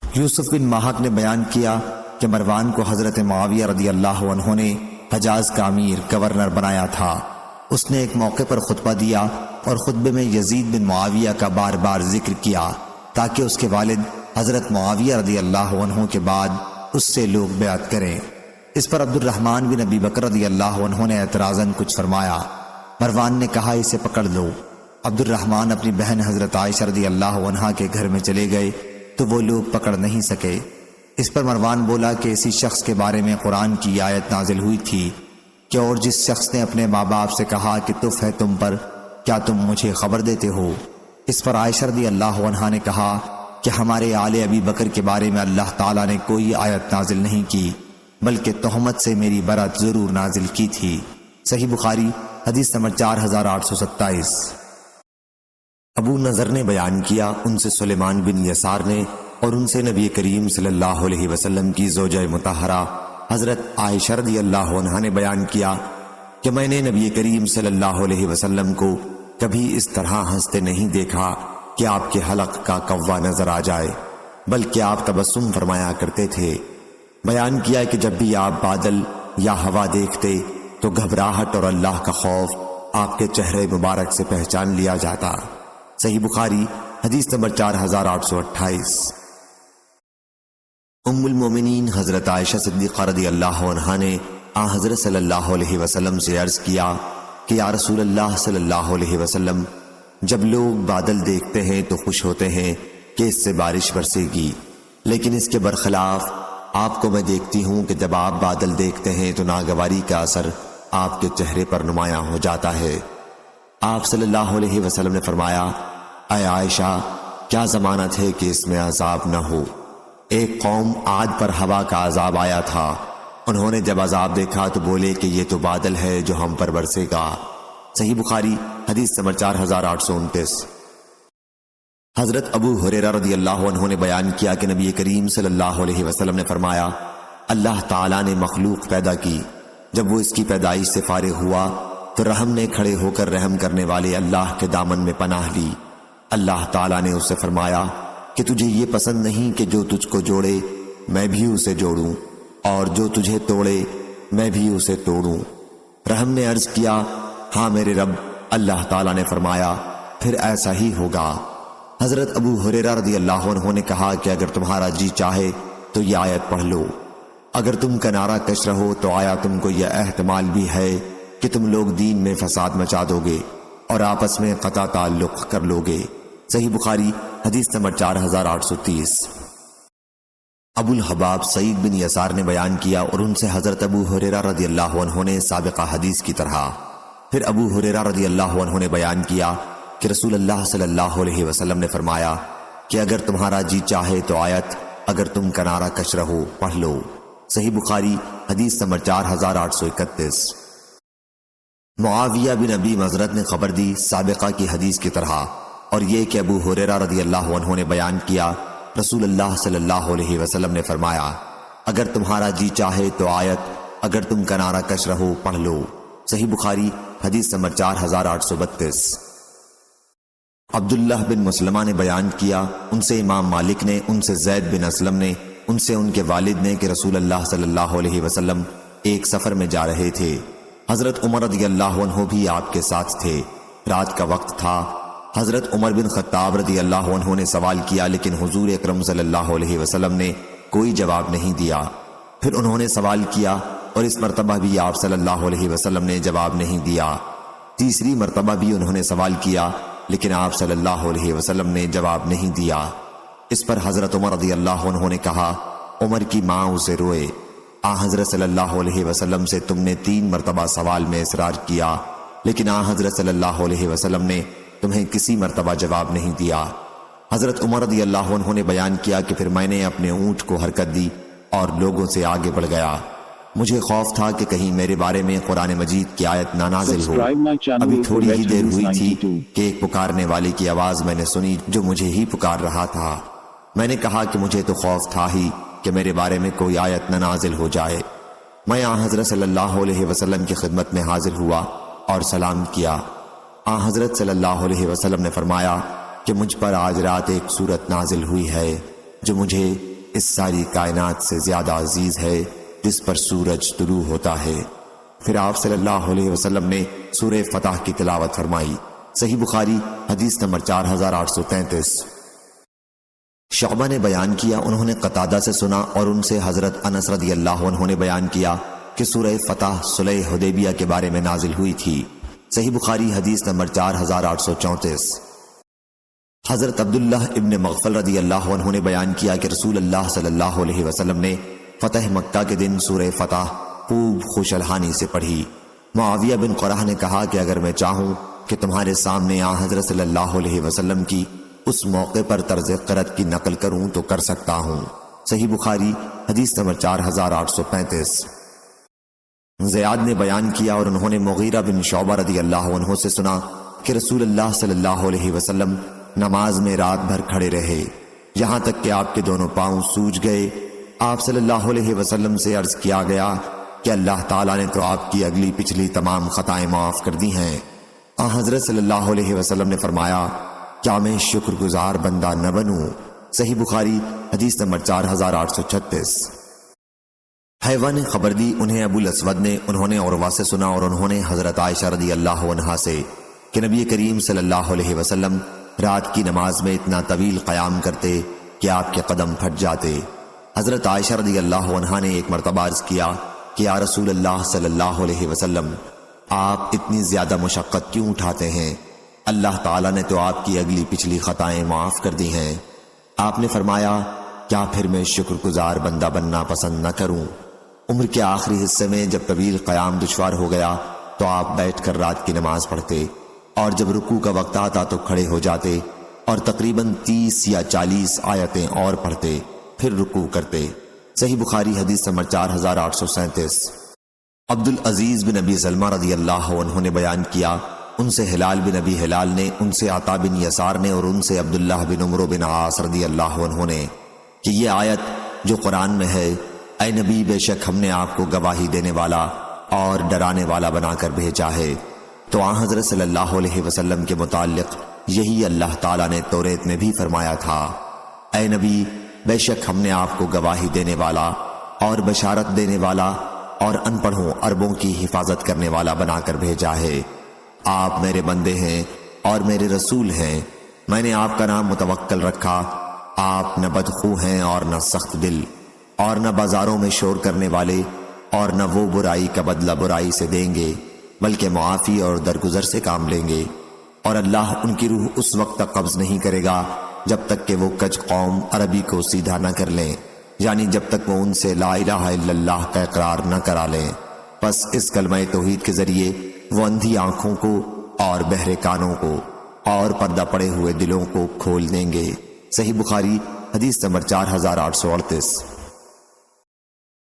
یوسف بن ماہک نے بیان کیا کہ مروان کو حضرت معاویہ رضی اللہ عنہ نے حجاز کا امیر گورنر بنایا تھا۔ اس نے ایک موقع پر خطبہ دیا اور خطبے میں یزید بن معاویہ کا بار بار ذکر کیا تاکہ اس کے والد حضرت معاویہ رضی اللہ عنہ کے بعد اس سے لوگ بیعت کریں۔ اس پر عبد الرحمن بن ابی بکر رضی اللہ عنہ نے اعتراضاً کچھ فرمایا۔ مروان نے کہا، اسے پکڑ لو۔ عبد الرحمن اپنی بہن حضرت عائشہ رضی اللہ عنہا کے گھر میں چلے گئے تو وہ لوگ پکڑ نہیں سکے۔ اس پر مروان بولا کہ اسی شخص کے بارے میں قرآن کی آیت نازل ہوئی تھی کہ اور جس شخص نے اپنے ماں باپ سے کہا کہ تف ہے تم پر، کیا تم مجھے خبر دیتے ہو؟ اس پر عائشہ رضی اللہ عنہا نے کہا کہ ہمارے آل ابی بکر کے بارے میں اللہ تعالیٰ نے کوئی آیت نازل نہیں کی، بلکہ تہمت سے میری برأت ضرور نازل کی تھی۔ صحیح بخاری حدیث نمبر 4827۔ ابو نضر نے بیان کیا، ان سے سلیمان بن یسار نے اور ان سے نبی کریم صلی اللہ علیہ وسلم کی زوجہ مطہرہ حضرت عائشہ رضی اللہ عنہا نے بیان کیا کہ میں نے نبی کریم صلی اللہ علیہ وسلم کو کبھی اس طرح ہنستے نہیں دیکھا کہ آپ کے حلق کا کوا نظر آ جائے، بلکہ آپ تبسم فرمایا کرتے تھے۔ بیان کیا کہ جب بھی آپ بادل یا ہوا دیکھتے تو گھبراہٹ اور اللہ کا خوف آپ کے چہرے مبارک سے پہچان لیا جاتا۔ صحیح بخاری حدیث نمبر 4828۔ ام المومنین حضرت عائشہ صدیقہ رضی اللہ عنہا نے حضرت صلی اللہ علیہ وسلم سے عرض کیا کہ یا رسول اللہ صلی اللہ علیہ وسلم، جب لوگ بادل دیکھتے ہیں تو خوش ہوتے ہیں کہ اس سے بارش برسے گی، لیکن اس کے برخلاف آپ کو میں دیکھتی ہوں کہ جب آپ بادل دیکھتے ہیں تو ناگواری کا اثر آپ کے چہرے پر نمایاں ہو جاتا ہے۔ آپ صلی اللہ علیہ وسلم نے فرمایا، اے عائشہ، کیا ضمانت ہے کہ اس میں عذاب نہ ہو؟ ایک قوم عاد پر ہوا کا عذاب آیا تھا، انہوں نے جب عذاب دیکھا تو بولے کہ یہ تو بادل ہے جو ہم پر برسے گا۔ صحیح بخاری حدیث نمبر 4829۔ حضرت ابو ہریرہ رضی اللہ عنہ نے بیان کیا کہ نبی کریم صلی اللہ علیہ وسلم نے فرمایا، اللہ تعالیٰ نے مخلوق پیدا کی، جب وہ اس کی پیدائش سے فارغ ہوا تو رحم نے کھڑے ہو کر رحم کرنے والے اللہ کے دامن میں پناہ لی۔ اللہ تعالیٰ نے اس سے فرمایا کہ تجھے یہ پسند نہیں کہ جو تجھ کو جوڑے میں بھی اسے جوڑوں، اور جو تجھے توڑے میں بھی اسے توڑوں۔ رحم نے عرض کیا، ہاں میرے رب۔ اللہ تعالیٰ نے فرمایا، پھر ایسا ہی ہوگا۔ حضرت ابو ہریرہ رضی اللہ عنہ نے کہا کہ اگر تمہارا جی چاہے تو یہ آیت پڑھ لو، اگر تم کنارہ کش رہو تو آیا تم کو یہ احتمال بھی ہے کہ تم لوگ دین میں فساد مچا دو گے اور آپس میں قطع تعلق کر لو گے۔ صحیح بخاری حدیث نمبر 4830۔ ابو الحباب سعید بن یسار نے بیان کیا اور ان سے حضرت ابو ہریرہ رضی اللہ عنہ نے سابقہ حدیث کی طرح۔ پھر ابو ہریرہ رضی اللہ عنہ نے بیان کیا کہ رسول اللہ صلی اللہ علیہ وسلم نے فرمایا کہ اگر تمہارا جی چاہے تو آیت اگر تم کنارہ کش رہو پڑھ لو۔ صحیح بخاری حدیث نمبر 4831۔ معاویہ بن ابی مزرد نے خبر دی سابقہ کی حدیث کی طرح، اور یہ کہ ابو ہریرہ رضی اللہ عنہ نے بیان کیا رسول اللہ صلی اللہ علیہ وسلم نے فرمایا، اگر تمہارا جی چاہے تو آیت اگر تم کنارہ کش رہو پڑھ لو۔ صحیح بخاری حدیث نمبر 4832۔ عبداللہ بن مسلمہ نے بیان کیا، ان سے امام مالک نے، ان سے زید بن اسلم نے، ان سے ان کے والد نے کہ رسول اللہ صلی اللہ علیہ وسلم ایک سفر میں جا رہے تھے۔ حضرت عمر رضی اللہ عنہ بھی آپ کے ساتھ تھے۔ رات کا وقت تھا۔ حضرت عمر بن خطاب رضی اللہ عنہ نے سوال کیا، لیکن حضور اکرم صلی اللہ علیہ وسلم نے کوئی جواب نہیں دیا۔ پھر انہوں نے سوال کیا، اور اس مرتبہ بھی آپ صلی اللہ علیہ وسلم نے جواب نہیں دیا۔ تیسری مرتبہ بھی انہوں نے سوال کیا لیکن آپ صلی اللہ علیہ وسلم نے جواب نہیں دیا۔ اس پر حضرت عمر رضی اللہ عنہ نے کہا، عمر کی ماں اسے روئے، حضرت صلی اللہ علیہ وسلم سے تم نے 3 مرتبہ سوال میں اصرار کیا لیکن حضرت صلی اللہ علیہ وسلم نے تمہیں کسی مرتبہ جواب نہیں دیا۔ حضرت عمر رضی اللہ عنہ نے بیان کیا کہ پھر میں نے اپنے اونٹ کو حرکت دی اور لوگوں سے آگے بڑھ گیا۔ مجھے خوف تھا کہ کہیں میرے بارے میں قرآن مجید کی آیت نہ نازل ہو۔ Subscribe my channel ابھی for تھوڑی ہی Red دیر Hadith ہوئی تھی 92 کہ ایک پکارنے والے کی آواز میں نے سنی جو مجھے ہی پکار رہا تھا۔ میں نے کہا کہ مجھے تو خوف تھا ہی کہ میرے بارے میں کوئی آیت نہ نازل ہو جائے۔ میں حضرت صلی اللہ علیہ وسلم کی خدمت میں حاضر ہوا اور سلام کیا۔ حضرت صلی اللہ علیہ وسلم نے فرمایا کہ مجھ پر آج رات ایک سورت نازل ہوئی ہے جو مجھے اس ساری کائنات سے زیادہ عزیز ہے جس پر سورج طلوع ہوتا ہے۔ پھر آپ صلی اللہ علیہ وسلم نے سورہ فتح کی تلاوت فرمائی۔ صحیح بخاری حدیث نمبر 4833۔ شعبہ نے بیان کیا، انہوں نے قتادہ سے سنا اور ان سے حضرت انس رضی اللہ عنہ نے بیان کیا کہ سورہ فتح صلح حدیبیہ کے بارے میں نازل ہوئی تھی۔ صحیح بخاری حدیث نمبر 4834۔ حضرت عبداللہ ابن مغفل رضی اللہ عنہ نے بیان کیا کہ رسول اللہ صلی اللہ علیہ وسلم نے فتح مکہ کے دن سورہ فتح خوب خوشالحانی سے پڑھی۔ معاویہ بن قرہ نے کہا کہ اگر میں چاہوں کہ تمہارے سامنے حضرت صلی اللہ علیہ وسلم کی اس موقع پر طرز قرأت کی نقل کروں تو کر سکتا ہوں۔ صحیح بخاری حدیث نمبر 4835۔ زیاد نے بیان کیا اور انہوں نے مغیرہ بن شعبہ رضی اللہ عنہ سے سنا کہ رسول اللہ صلی اللہ علیہ وسلم نماز میں رات بھر کھڑے رہے یہاں تک کہ آپ کے دونوں پاؤں سوج گئے۔ آپ صلی اللہ علیہ وسلم سے عرض کیا گیا کہ اللہ تعالیٰ نے تو آپ کی اگلی پچھلی تمام خطائیں معاف کر دی ہیں۔ حضرت صلی اللہ علیہ وسلم نے فرمایا، کیا میں شکر گزار بندہ نہ بنوں؟ صحیح بخاری حدیث نمبر 4836۔ حیوہ نے خبر دی، انہیں ابو الاسود نے، انہوں نے عروہ سے سنا اور انہوں نے حضرت عائشہ رضی اللہ عنہا سے کہ نبی کریم صلی اللہ علیہ وسلم رات کی نماز میں اتنا طویل قیام کرتے کہ آپ کے قدم پھٹ جاتے۔ حضرت عائشہ رضی اللہ عنہا نے ایک مرتبہ عرض کیا کہ یا رسول اللہ صلی اللہ علیہ وسلم، آپ اتنی زیادہ مشقت کیوں اٹھاتے ہیں؟ اللہ تعالیٰ نے تو آپ کی اگلی پچھلی خطائیں معاف کر دی ہیں۔ آپ نے فرمایا، کیا پھر میں شکر گزار بندہ بننا پسند نہ کروں؟ عمر کے آخری حصے میں جب طویل قیام دشوار ہو گیا تو آپ بیٹھ کر رات کی نماز پڑھتے اور جب رکوع کا وقت آتا تو کھڑے ہو جاتے اور تقریباً 30 یا 40 آیتیں اور پڑھتے پھر رکوع کرتے۔ صحیح بخاری حدیث نمبر 4837۔ عبدالعزیز بن ابی سلمہ رضی اللہ عنہ نے بیان کیا، ان سے ہلال بن ابی ہلال نے، ان سے عطا بن یسار نے اور ان سے عبداللہ بن عمرو بن عاص رضی اللہ عنہ نے کہ یہ آیت جو قرآن میں ہے، اے نبی بے شک ہم نے آپ کو گواہی دینے والا اور ڈرانے والا بنا کر بھیجا ہے۔ تو حضرت صلی اللہ علیہ وسلم کے متعلق یہی اللہ تعالیٰ نے توریت میں بھی فرمایا تھا، اے نبی بے شک ہم نے آپ کو گواہی دینے والا اور بشارت دینے والا اور ان پڑھوں عربوں کی حفاظت کرنے والا بنا کر بھیجا ہے۔ آپ میرے بندے ہیں اور میرے رسول ہیں، میں نے آپ کا نام متوکل رکھا۔ آپ نہ بدخو ہیں اور نہ سخت دل اور نہ بازاروں میں شور کرنے والے اور نہ وہ برائی کا بدلہ برائی سے دیں گے بلکہ معافی اور درگزر سے کام لیں گے، اور اللہ ان کی روح اس وقت تک قبض نہیں کرے گا جب تک کہ وہ کج قوم عربی کو سیدھا نہ کر لیں، یعنی جب تک وہ ان سے لا الہ الا اللہ کا اقرار نہ کرا لیں۔ پس اس کلمہ توحید کے ذریعے وہ اندھی آنکھوں کو اور بہرے کانوں کو اور پردہ پڑے ہوئے دلوں کو کھول دیں گے۔ صحیح بخاری حدیث نمبر 4838۔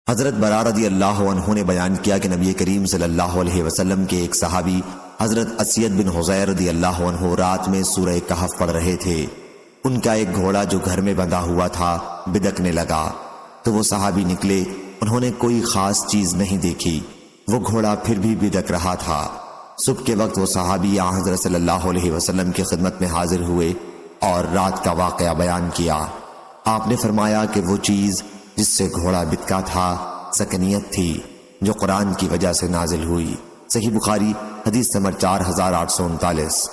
حضرت برا رضی اللہ عنہ نے بیان کیا کہ نبی کریم صلی اللہ علیہ وسلم کے ایک صحابی حضرت اسید بن حضیر رضی اللہ عنہ رات میں سورہ کہف پڑھ رہے تھے۔ ان کا ایک گھوڑا جو گھر میں بندھا ہوا تھا بدکنے لگا تو وہ صحابی نکلے، انہوں نے کوئی خاص چیز نہیں دیکھی، وہ گھوڑا پھر بھی بدک رہا تھا۔ صبح کے وقت وہ صحابی حضرت صلی اللہ علیہ وسلم کی خدمت میں حاضر ہوئے اور رات کا واقعہ بیان کیا۔ آپ نے فرمایا کہ وہ چیز جس سے گھوڑا بتکا تھا سکنیت تھی جو قرآن کی وجہ سے نازل ہوئی۔ صحیح بخاری حدیث نمبر 4839۔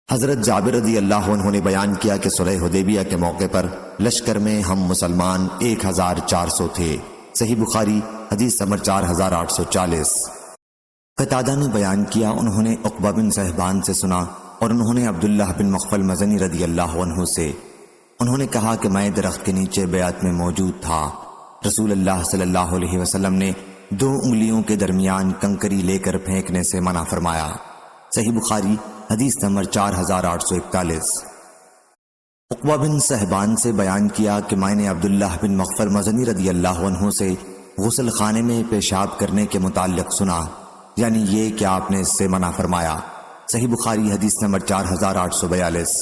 حضرت جابر رضی اللہ عنہ نے بیان کیا کہ صلح حدیبیہ کے موقع پر لشکر میں ہم مسلمان 1400 تھے صحیح بخاری حدیث نمبر 4840۔ قتادہ نے بیان کیا انہوں نے عقبہ بن صہبان سے سنا اور انہوں نے عبداللہ بن مغفل مزنی رضی اللہ عنہ سے، انہوں نے کہا کہ میں درخت کے نیچے بیعت میں موجود تھا، رسول اللہ صلی اللہ علیہ وسلم نے 2 انگلیوں کے درمیان کنکری لے کر پھینکنے سے منع فرمایا۔ صحیح بخاری حدیث نمبر 4841۔ عقبہ بن صہبان سے بیان کیا کہ میں نے عبداللہ بن مغفل مزنی رضی اللہ عنہ سے غسل خانے میں پیشاب کرنے کے متعلق سنا، یعنی یہ کہ آپ نے اس سے منع فرمایا۔ صحیح بخاری حدیث نمبر 4842۔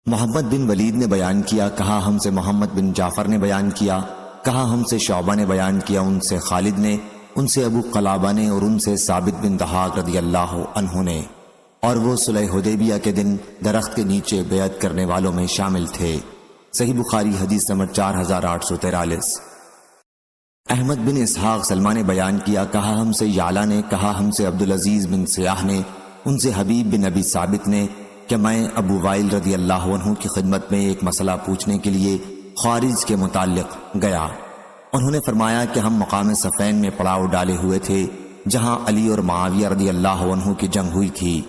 محمد بن ولید نے بیان کیا، کہا ہم سے محمد بن جعفر نے بیان کیا، کہا ہم سے شعبہ نے بیان کیا، ان سے خالد نے، ان سے ابو قلابہ نے، اور ان سے ثابت بن دحاق رضی اللہ عنہ نے، اور وہ صلح حدیبیہ کے دن درخت کے نیچے بیعت کرنے والوں میں شامل تھے۔ صحیح بخاری حدیث نمبر 4843۔ احمد بن اسحاق سلمہ نے بیان کیا، کہا ہم سے یعلا نے، کہا ہم سے عبدالعزیز بن سیاح نے، ان سے حبیب بن ابی ثابت نے کہ میں ابو وائل رضی اللہ عنہ کی خدمت میں ایک مسئلہ پوچھنے کے لیے خوارج کے متعلق گیا۔ انہوں نے فرمایا کہ ہم مقام صفین میں پڑاؤ ڈالے ہوئے تھے جہاں علی اور معاویہ رضی اللہ عنہ کی جنگ ہوئی تھی۔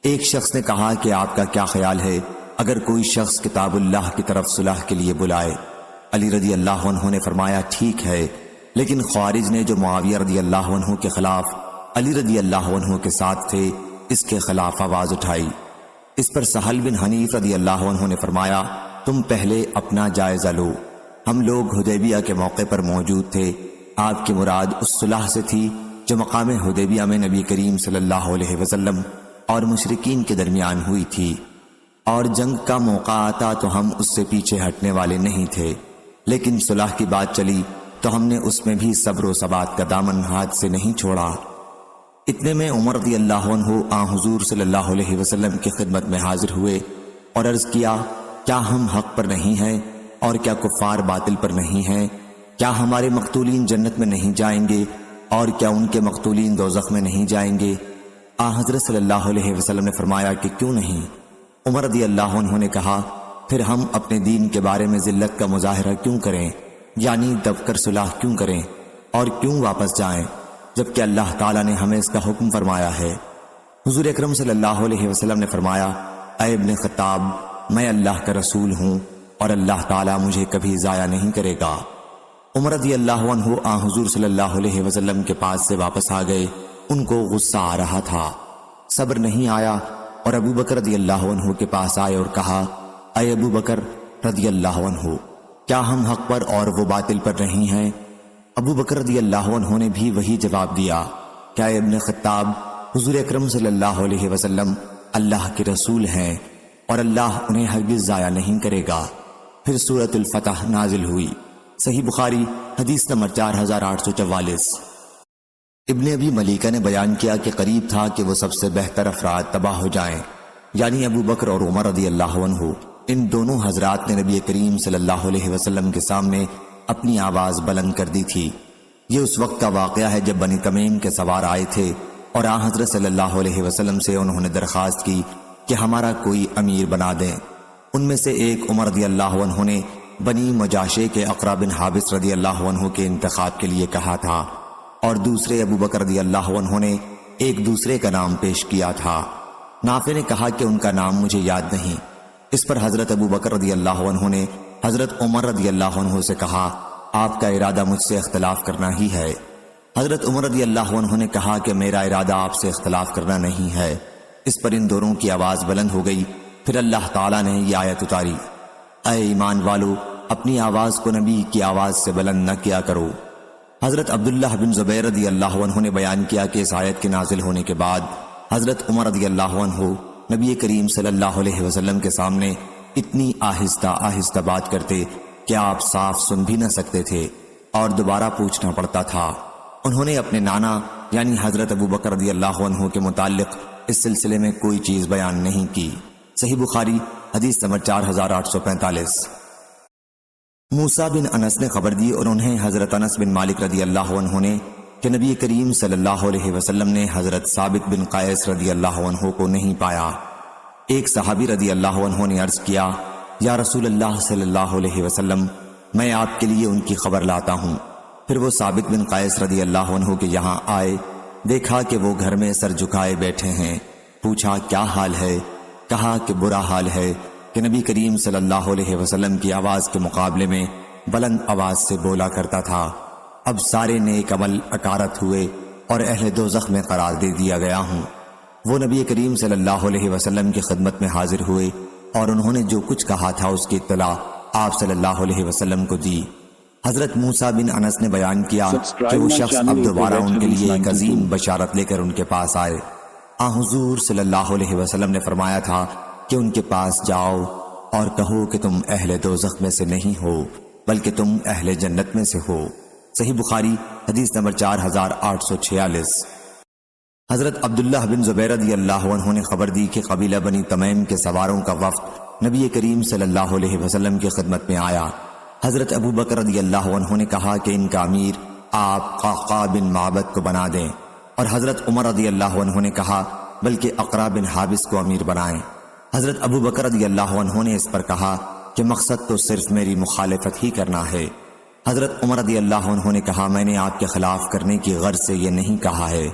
ایک شخص نے کہا کہ آپ کا کیا خیال ہے اگر کوئی شخص کتاب اللہ کی طرف صلح کے لیے بلائے؟ علی رضی اللہ عنہ نے فرمایا ٹھیک ہے، لیکن خوارج نے جو معاویہ رضی اللہ عنہ کے خلاف علی رضی اللہ عنہ کے ساتھ تھے اس کے خلاف آواز اٹھائی۔ اس پر سہل بن حنیف رضی اللہ عنہ نے فرمایا تم پہلے اپنا جائزہ لو، ہم لوگ حدیبیہ کے موقع پر موجود تھے، آپ کی مراد اس صلح سے تھی جو مقام حدیبیہ میں نبی کریم صلی اللہ علیہ وسلم اور مشرکین کے درمیان ہوئی تھی، اور جنگ کا موقع آتا تو ہم اس سے پیچھے ہٹنے والے نہیں تھے، لیکن صلح کی بات چلی تو ہم نے اس میں بھی صبر و ثبات کا دامن ہاتھ سے نہیں چھوڑا۔ اتنے میں عمر رضی اللہ عنہ آن حضور صلی اللہ علیہ وسلم کی خدمت میں حاضر ہوئے اور عرض کیا کیا ہم حق پر نہیں ہیں اور کیا کفار باطل پر نہیں ہیں؟ کیا ہمارے مقتولین جنت میں نہیں جائیں گے اور کیا ان کے مقتولین دوزخ میں نہیں جائیں گے؟ آن حضرت صلی اللہ علیہ وسلم نے فرمایا کہ کیوں نہیں؟ عمر رضی اللہ عنہ نے کہا پھر ہم اپنے دین کے بارے میں ذلت کا مظاہرہ کیوں کریں، یعنی دب کر صلح کیوں کریں اور کیوں واپس جائیں جبکہ اللہ تعالیٰ نے ہمیں اس کا حکم فرمایا ہے؟ حضور اکرم صلی اللہ علیہ وسلم نے فرمایا اے ابن خطاب میں اللہ کا رسول ہوں اور اللہ تعالیٰ مجھے کبھی ضائع نہیں کرے گا۔ عمر رضی اللہ عنہ آن حضور صلی اللہ علیہ وسلم کے پاس سے واپس آ گئے، ان کو غصہ آ رہا تھا، صبر نہیں آیا، اور ابو بکر رضی اللہ عنہ کے پاس آئے اور کہا اے ابو بکر رضی اللہ عنہ کیا ہم حق پر اور وہ باطل پر نہیں ہیں؟ ابو بکر رضی اللہ عنہ نے بھی وہی جواب دیا کہ اے ابن خطاب حضور اکرم صلی اللہ علیہ وسلم اللہ کے رسول ہیں اور اللہ انہیں ہرگز ضائع نہیں کرے گا۔ پھر سورۃ الفتح نازل ہوئی۔ صحیح بخاری حدیث نمبر 4844۔ ابن ابی ملیکہ نے بیان کیا کہ قریب تھا کہ وہ سب سے بہتر افراد تباہ ہو جائیں، یعنی ابو بکر اور عمر رضی اللہ عنہ۔ ان دونوں حضرات نے نبی کریم صلی اللہ علیہ وسلم کے سامنے اپنی آواز بلند کر دی تھی۔ یہ اس وقت کا واقعہ ہے جب بنی تمیم کے سوار آئے تھے اور آن حضرت صلی اللہ علیہ وسلم سے انہوں نے درخواست کی کہ ہمارا کوئی امیر بنا دیں۔ ان میں سے ایک عمر رضی اللہ عنہ نے بنی مجاشے کے اقرا بن حابس رضی اللہ عنہ کے انتخاب کے لیے کہا تھا، اور دوسرے ابو بکر رضی اللہ عنہ نے ایک دوسرے کا نام پیش کیا تھا۔ نافع نے کہا کہ ان کا نام مجھے یاد نہیں۔ اس پر حضرت ابو بکر رضی اللہ عنہ نے حضرت عمر رضی اللہ عنہ سے کہا آپ کا ارادہ مجھ سے اختلاف کرنا ہی ہے۔ حضرت عمر رضی اللہ عنہ نے کہا کہ میرا ارادہ آپ سے اختلاف کرنا نہیں ہے۔ اس پر ان دونوں کی آواز بلند ہو گئی۔ پھر اللہ تعالیٰ نے یہ آیت اتاری اے ایمان والو اپنی آواز کو نبی کی آواز سے بلند نہ کیا کرو۔ حضرت عبداللہ بن زبیر رضی اللہ عنہ نے بیان کیا کہ اس آیت کے نازل ہونے کے بعد حضرت عمر رضی اللہ عنہ نبی کریم صلی اللہ علیہ وسلم کے سامنے اتنی آہستہ آہستہ بات کرتے کہ آپ صاف سن بھی نہ سکتے تھے اور دوبارہ پوچھنا پڑتا تھا۔ انہوں نے اپنے نانا یعنی حضرت ابو بکر رضی اللہ عنہ کے متعلق اس سلسلے میں کوئی چیز بیان نہیں کی۔ صحیح بخاری حدیث نمبر 4845۔ موسیٰ بن انس نے خبر دی اور انہیں حضرت انس بن مالک رضی اللہ عنہ نے کہ نبی کریم صلی اللہ علیہ وسلم نے حضرت ثابت بن قیس رضی اللہ عنہ کو نہیں پایا۔ ایک صحابی رضی اللہ عنہ نے عرض کیا یا رسول اللہ صلی اللہ علیہ وسلم میں آپ کے لیے ان کی خبر لاتا ہوں۔ پھر وہ ثابت بن قیس رضی اللہ عنہ کے یہاں آئے، دیکھا کہ وہ گھر میں سر جھکائے بیٹھے ہیں، پوچھا کیا حال ہے؟ کہا کہ برا حال ہے کہ نبی کریم صلی اللہ علیہ وسلم کی آواز کے مقابلے میں بلند آواز سے بولا کرتا تھا۔ اب سارے نیک عمل اکارت ہوئے اور اہل دوزخ میں قرار دے دیا گیا ہوں۔ وہ نبی کریم صلی اللہ علیہ وسلم کی خدمت میں حاضر ہوئے اور انہوں نے جو کچھ کہا تھا اس کی اطلاع آپ صلی اللہ علیہ وسلم کو دی۔ حضرت موسیٰ بن انس نے بیان کیا کہ وہ شخص اب دوبارہ ان کے لیے ایک عظیم بشارت لے کر ان کے پاس آئے۔ حضور صلی اللہ علیہ وسلم نے فرمایا تھا کہ ان کے پاس جاؤ اور کہو کہ تم اہل دوزخ میں سے نہیں ہو بلکہ تم اہل جنت میں سے ہو۔ صحیح بخاری حدیث نمبر 4846۔ حضرت عبداللہ بن زبیر رضی اللہ عنہ نے خبر دی کہ قبیلہ بنی تمیم کے سواروں کا وفد نبی کریم صلی اللہ علیہ وسلم کی خدمت میں آیا۔ حضرت ابو بکر رضی اللہ عنہ نے کہا کہ ان کا امیر آپ قعقاع بن معبد کو بنا دیں، اور حضرت عمر رضی اللہ عنہ نے کہا بلکہ اقرا بن حابس کو امیر بنائیں۔ حضرت ابو بکر رضی اللہ عنہ نے اس پر کہا کہ مقصد تو صرف میری مخالفت ہی کرنا ہے۔ حضرت عمر رضی اللہ عنہ نے کہا میں نے آپ کے خلاف کرنے کی غرض سے یہ نہیں کہا ہے۔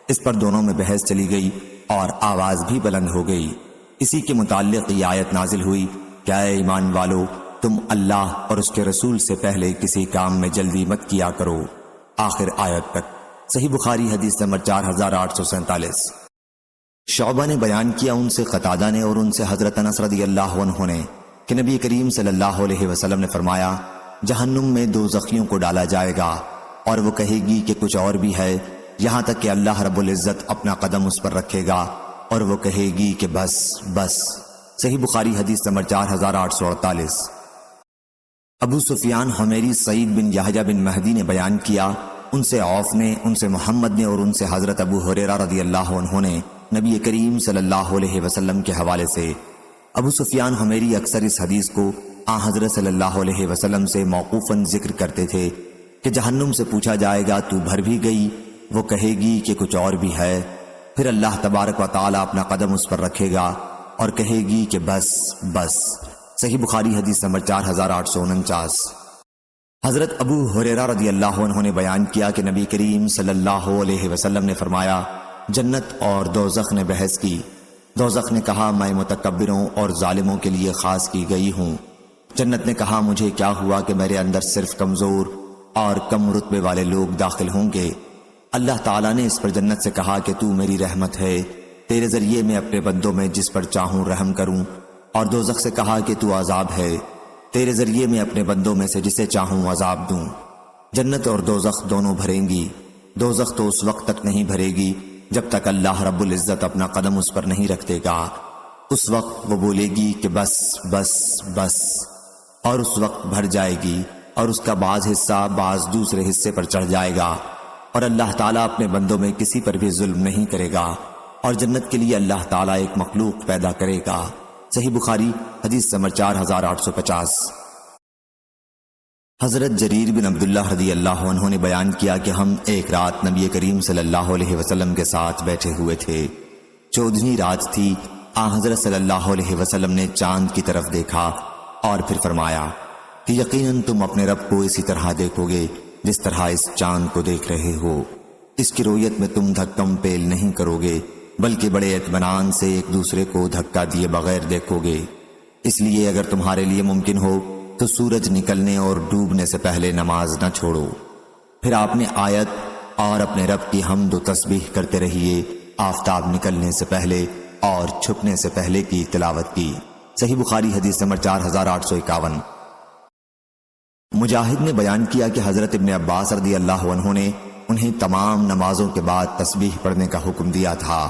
اس پر دونوں میں بحث چلی گئی اور آواز بھی بلند ہو گئی۔ اسی کے متعلق یہ آیت نازل ہوئی کہ اے ایمان والو، تم اللہ اور اس کے رسول سے پہلے کسی کام میں جلدی مت کیا کرو، آخر آیت تک۔ صحیح بخاری حدیث نمبر 4847۔ شعبہ نے بیان کیا ان سے قتادہ نے اور ان سے حضرت انس رضی اللہ عنہ نے کہ نبی کریم صلی اللہ علیہ وسلم نے فرمایا جہنم میں دو زخمیوں کو ڈالا جائے گا اور وہ کہے گی کہ کچھ اور بھی ہے، یہاں تک کہ اللہ رب العزت اپنا قدم اس پر رکھے گا اور وہ کہے گی کہ بس بس۔ صحیح بخاری حدیث نمبر 4848۔ ابو سفیان حمیری سعید بن یحییٰ بن مہدی نے بیان کیا ان سے عوف نے، ان سے محمد نے اور ان سے حضرت ابو ہریرہ رضی اللہ عنہ نے نبی کریم صلی اللہ علیہ وسلم کے حوالے سے۔ ابو سفیان حمیری اکثر اس حدیث کو حضرت صلی اللہ علیہ وسلم سے موقوفاً ذکر کرتے تھے کہ جہنم سے پوچھا جائے گا تو بھر بھی گئی؟ وہ کہے گی کہ کچھ اور بھی ہے، پھر اللہ تبارک و تعالی اپنا قدم اس پر رکھے گا اور کہے گی کہ بس بس۔ صحیح بخاری حدیث نمبر 4849۔ حضرت ابو ہریرہ رضی اللہ عنہ نے بیان کیا کہ نبی کریم صلی اللہ علیہ وسلم نے فرمایا جنت اور دوزخ نے بحث کی۔ دوزخ نے کہا میں متکبروں اور ظالموں کے لیے خاص کی گئی ہوں۔ جنت نے کہا مجھے کیا ہوا کہ میرے اندر صرف کمزور اور کم رتبے والے لوگ داخل ہوں گے۔ اللہ تعالیٰ نے اس پر جنت سے کہا کہ تو میری رحمت ہے، تیرے ذریعے میں اپنے بندوں میں جس پر چاہوں رحم کروں، اور دوزخ سے کہا کہ تو عذاب ہے، تیرے ذریعے میں اپنے بندوں میں سے جسے چاہوں عذاب دوں۔ جنت اور دوزخ دونوں بھریں گی، دوزخ تو اس وقت تک نہیں بھرے گی جب تک اللہ رب العزت اپنا قدم اس پر نہیں رکھ دے گا۔ اس وقت وہ بولے گی کہ بس بس بس، اور اس وقت بھر جائے گی اور اس کا بعض حصہ بعض دوسرے حصے پر چڑھ جائے گا، اور اللہ تعالیٰ اپنے بندوں میں کسی پر بھی ظلم نہیں کرے گا، اور جنت کے لیے اللہ تعالیٰ ایک مخلوق پیدا کرے گا۔ صحیح بخاری حدیث نمبر 4850۔ حضرت جریر بن عبداللہ رضی اللہ عنہ نے بیان کیا کہ ہم ایک رات نبی کریم صلی اللہ علیہ وسلم کے ساتھ بیٹھے ہوئے تھے۔ 14ویں رات تھی۔ حضرت صلی اللہ علیہ وسلم نے چاند کی طرف دیکھا اور پھر فرمایا کہ یقیناً تم اپنے رب کو اسی طرح دیکھو گے جس طرح اس چاند کو دیکھ رہے ہو۔ اس کی رویت میں تم دھکم پیل نہیں کرو گے بلکہ بڑے اطمینان سے ایک دوسرے کو دھکا دیے بغیر دیکھو گے۔ اس لیے اگر تمہارے لیے ممکن ہو تو سورج نکلنے اور ڈوبنے سے پہلے نماز نہ چھوڑو۔ پھر آپ نے آیت اور اپنے رب کی حمد و تسبیح کرتے رہیے آفتاب نکلنے سے پہلے اور چھپنے سے پہلے کی تلاوت کی۔ صحیح بخاری حدیث نمبر 4851۔ مجاہد نے بیان کیا کہ حضرت ابن عباس رضی اللہ عنہ نے انہیں تمام نمازوں کے بعد تسبیح پڑھنے کا حکم دیا تھا۔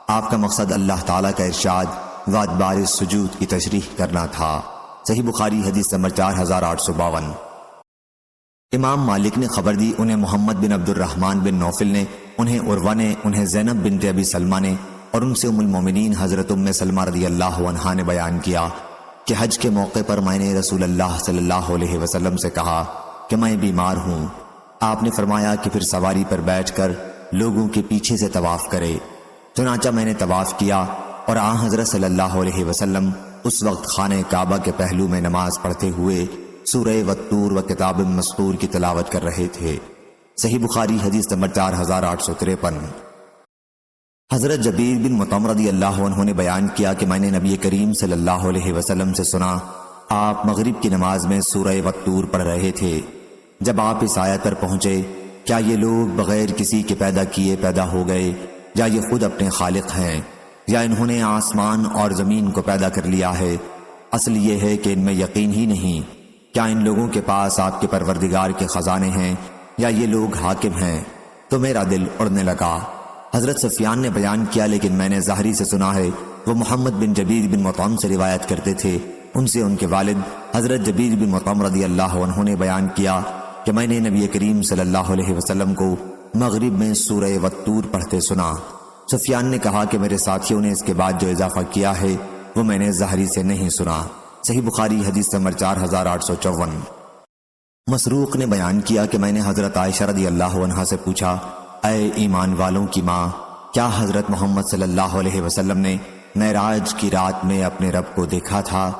آپ کا مقصد اللہ تعالیٰ کا ارشاد و ادبار السجود کی تشریح کرنا تھا۔ صحیح بخاری حدیث نمبر 4852۔ امام مالک نے خبر دی انہیں محمد بن عبد الرحمن بن نوفل نے، انہیں عروہ نے، انہیں زینب بنت ابی سلمہ نے اور ان سے ام المومنین حضرت ام سلمہ رضی اللہ عنہا نے بیان کیا کہ حج کے موقع پر میں نے رسول اللہ صلی اللہ علیہ وسلم سے کہا کہ میں بیمار ہوں۔ آپ نے فرمایا کہ پھر سواری پر بیٹھ کر لوگوں کے پیچھے سے طواف کرے۔ چنانچہ میں نے طواف کیا اور حضرت صلی اللہ علیہ وسلم اس وقت خانہ کعبہ کے پہلو میں نماز پڑھتے ہوئے سورہ والطور و کتاب مسطور کی تلاوت کر رہے تھے۔ صحیح بخاری حدیث نمبر 4853۔ حضرت جبیر بن مطعم رضی اللہ عنہ نے بیان کیا کہ میں نے نبی کریم صلی اللہ علیہ وسلم سے سنا، آپ مغرب کی نماز میں سورہ والطور پڑھ رہے تھے۔ جب آپ اس آیت پر پہنچے، کیا یہ لوگ بغیر کسی کے پیدا کیے پیدا ہو گئے، یا یہ خود اپنے خالق ہیں، یا انہوں نے آسمان اور زمین کو پیدا کر لیا ہے؟ اصل یہ ہے کہ ان میں یقین ہی نہیں۔ کیا ان لوگوں کے پاس آپ کے پروردگار کے خزانے ہیں، یا یہ لوگ حاکم ہیں؟ تو میرا دل اڑنے لگا۔ حضرت سفیان نے بیان کیا، لیکن میں نے ظاہری سے سنا ہے۔ وہ محمد بن جبیر بن مطعم سے روایت کرتے تھے، ان سے ان کے والد حضرت جبیر بن مطعم رضی اللہ عنہ نے بیان کیا کہ میں نے نبی کریم صلی اللہ علیہ وسلم کو مغرب میں سورہ والطور پڑھتے سنا۔ سفیان نے کہا کہ میرے ساتھیوں نے اس کے بعد جو اضافہ کیا ہے وہ میں نے ظاہری سے نہیں سنا۔ صحیح بخاری حدیث نمبر 4854۔ مسروق نے بیان کیا کہ میں نے حضرت عائشہ رضی اللہ عنہا سے پوچھا، اے ایمان والوں کی ماں، کیا حضرت محمد صلی اللہ علیہ وسلم نے معراج کی رات میں اپنے رب کو دیکھا تھا؟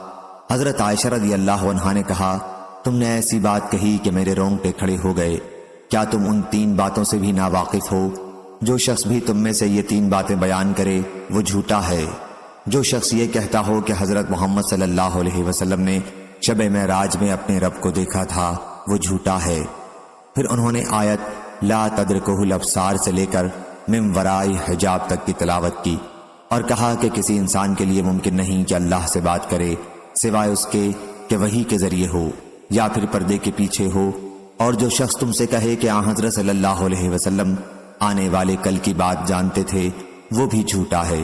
حضرت عائشہ رضی اللہ عنہا نے کہا، تم نے ایسی بات کہی کہ میرے رونگٹے کھڑے ہو گئے۔ کیا تم ان 3 باتوں سے بھی ناواقف ہو؟ جو شخص بھی تم میں سے یہ 3 باتیں بیان کرے وہ جھوٹا ہے۔ جو شخص یہ کہتا ہو کہ حضرت محمد صلی اللہ علیہ وسلم نے شب معراج میں اپنے رب کو دیکھا تھا وہ جھوٹا ہے۔ پھر انہوں نے آیت لا تدرکہ الابصار سے لے کر من وراء حجاب تک کی تلاوت کی اور کہا کہ کسی انسان کے لیے ممکن نہیں کہ اللہ سے بات کرے سوائے اس کے کہ وحی کے ذریعے ہو یا پھر پردے کے پیچھے ہو، اور جو شخص تم سے کہے کہ آن حضرت صلی اللہ علیہ وسلم آنے والے کل کی بات جانتے تھے وہ بھی جھوٹا ہے۔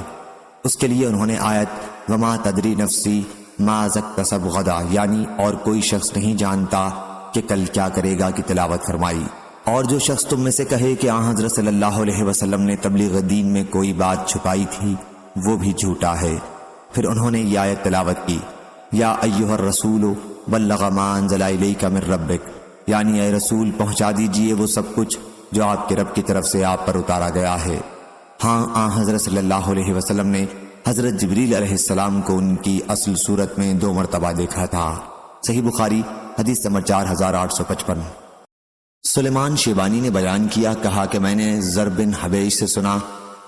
اس کے لیے انہوں نے آیت وما تدری نفسی ما اکتسب غدا، یعنی اور کوئی شخص نہیں جانتا کہ کل کیا کرے گا کی تلاوت فرمائی۔ اور جو شخص تم میں سے کہے کہ آن حضرت صلی اللہ علیہ وسلم نے تبلیغ دین میں کوئی بات چھپائی تھی وہ بھی جھوٹا ہے۔ پھر انہوں نے یہ آیت تلاوت کی، یا ایھا الرسول بلغ ما انزل الیک من ربک، یعنی اے رسول پہنچا دیجئے وہ سب کچھ جو آپ کے رب کی طرف سے آپ پر اتارا گیا ہے۔ ہاں، آن حضرت صلی اللہ علیہ وسلم نے حضرت جبریل علیہ السلام کو ان کی اصل صورت میں 2 مرتبہ دیکھا تھا۔ صحیح بخاری حدیث نمبر 4855۔ سلیمان شیبانی نے بیان کیا، کہا کہ میں نے زر بن حبیش سے سنا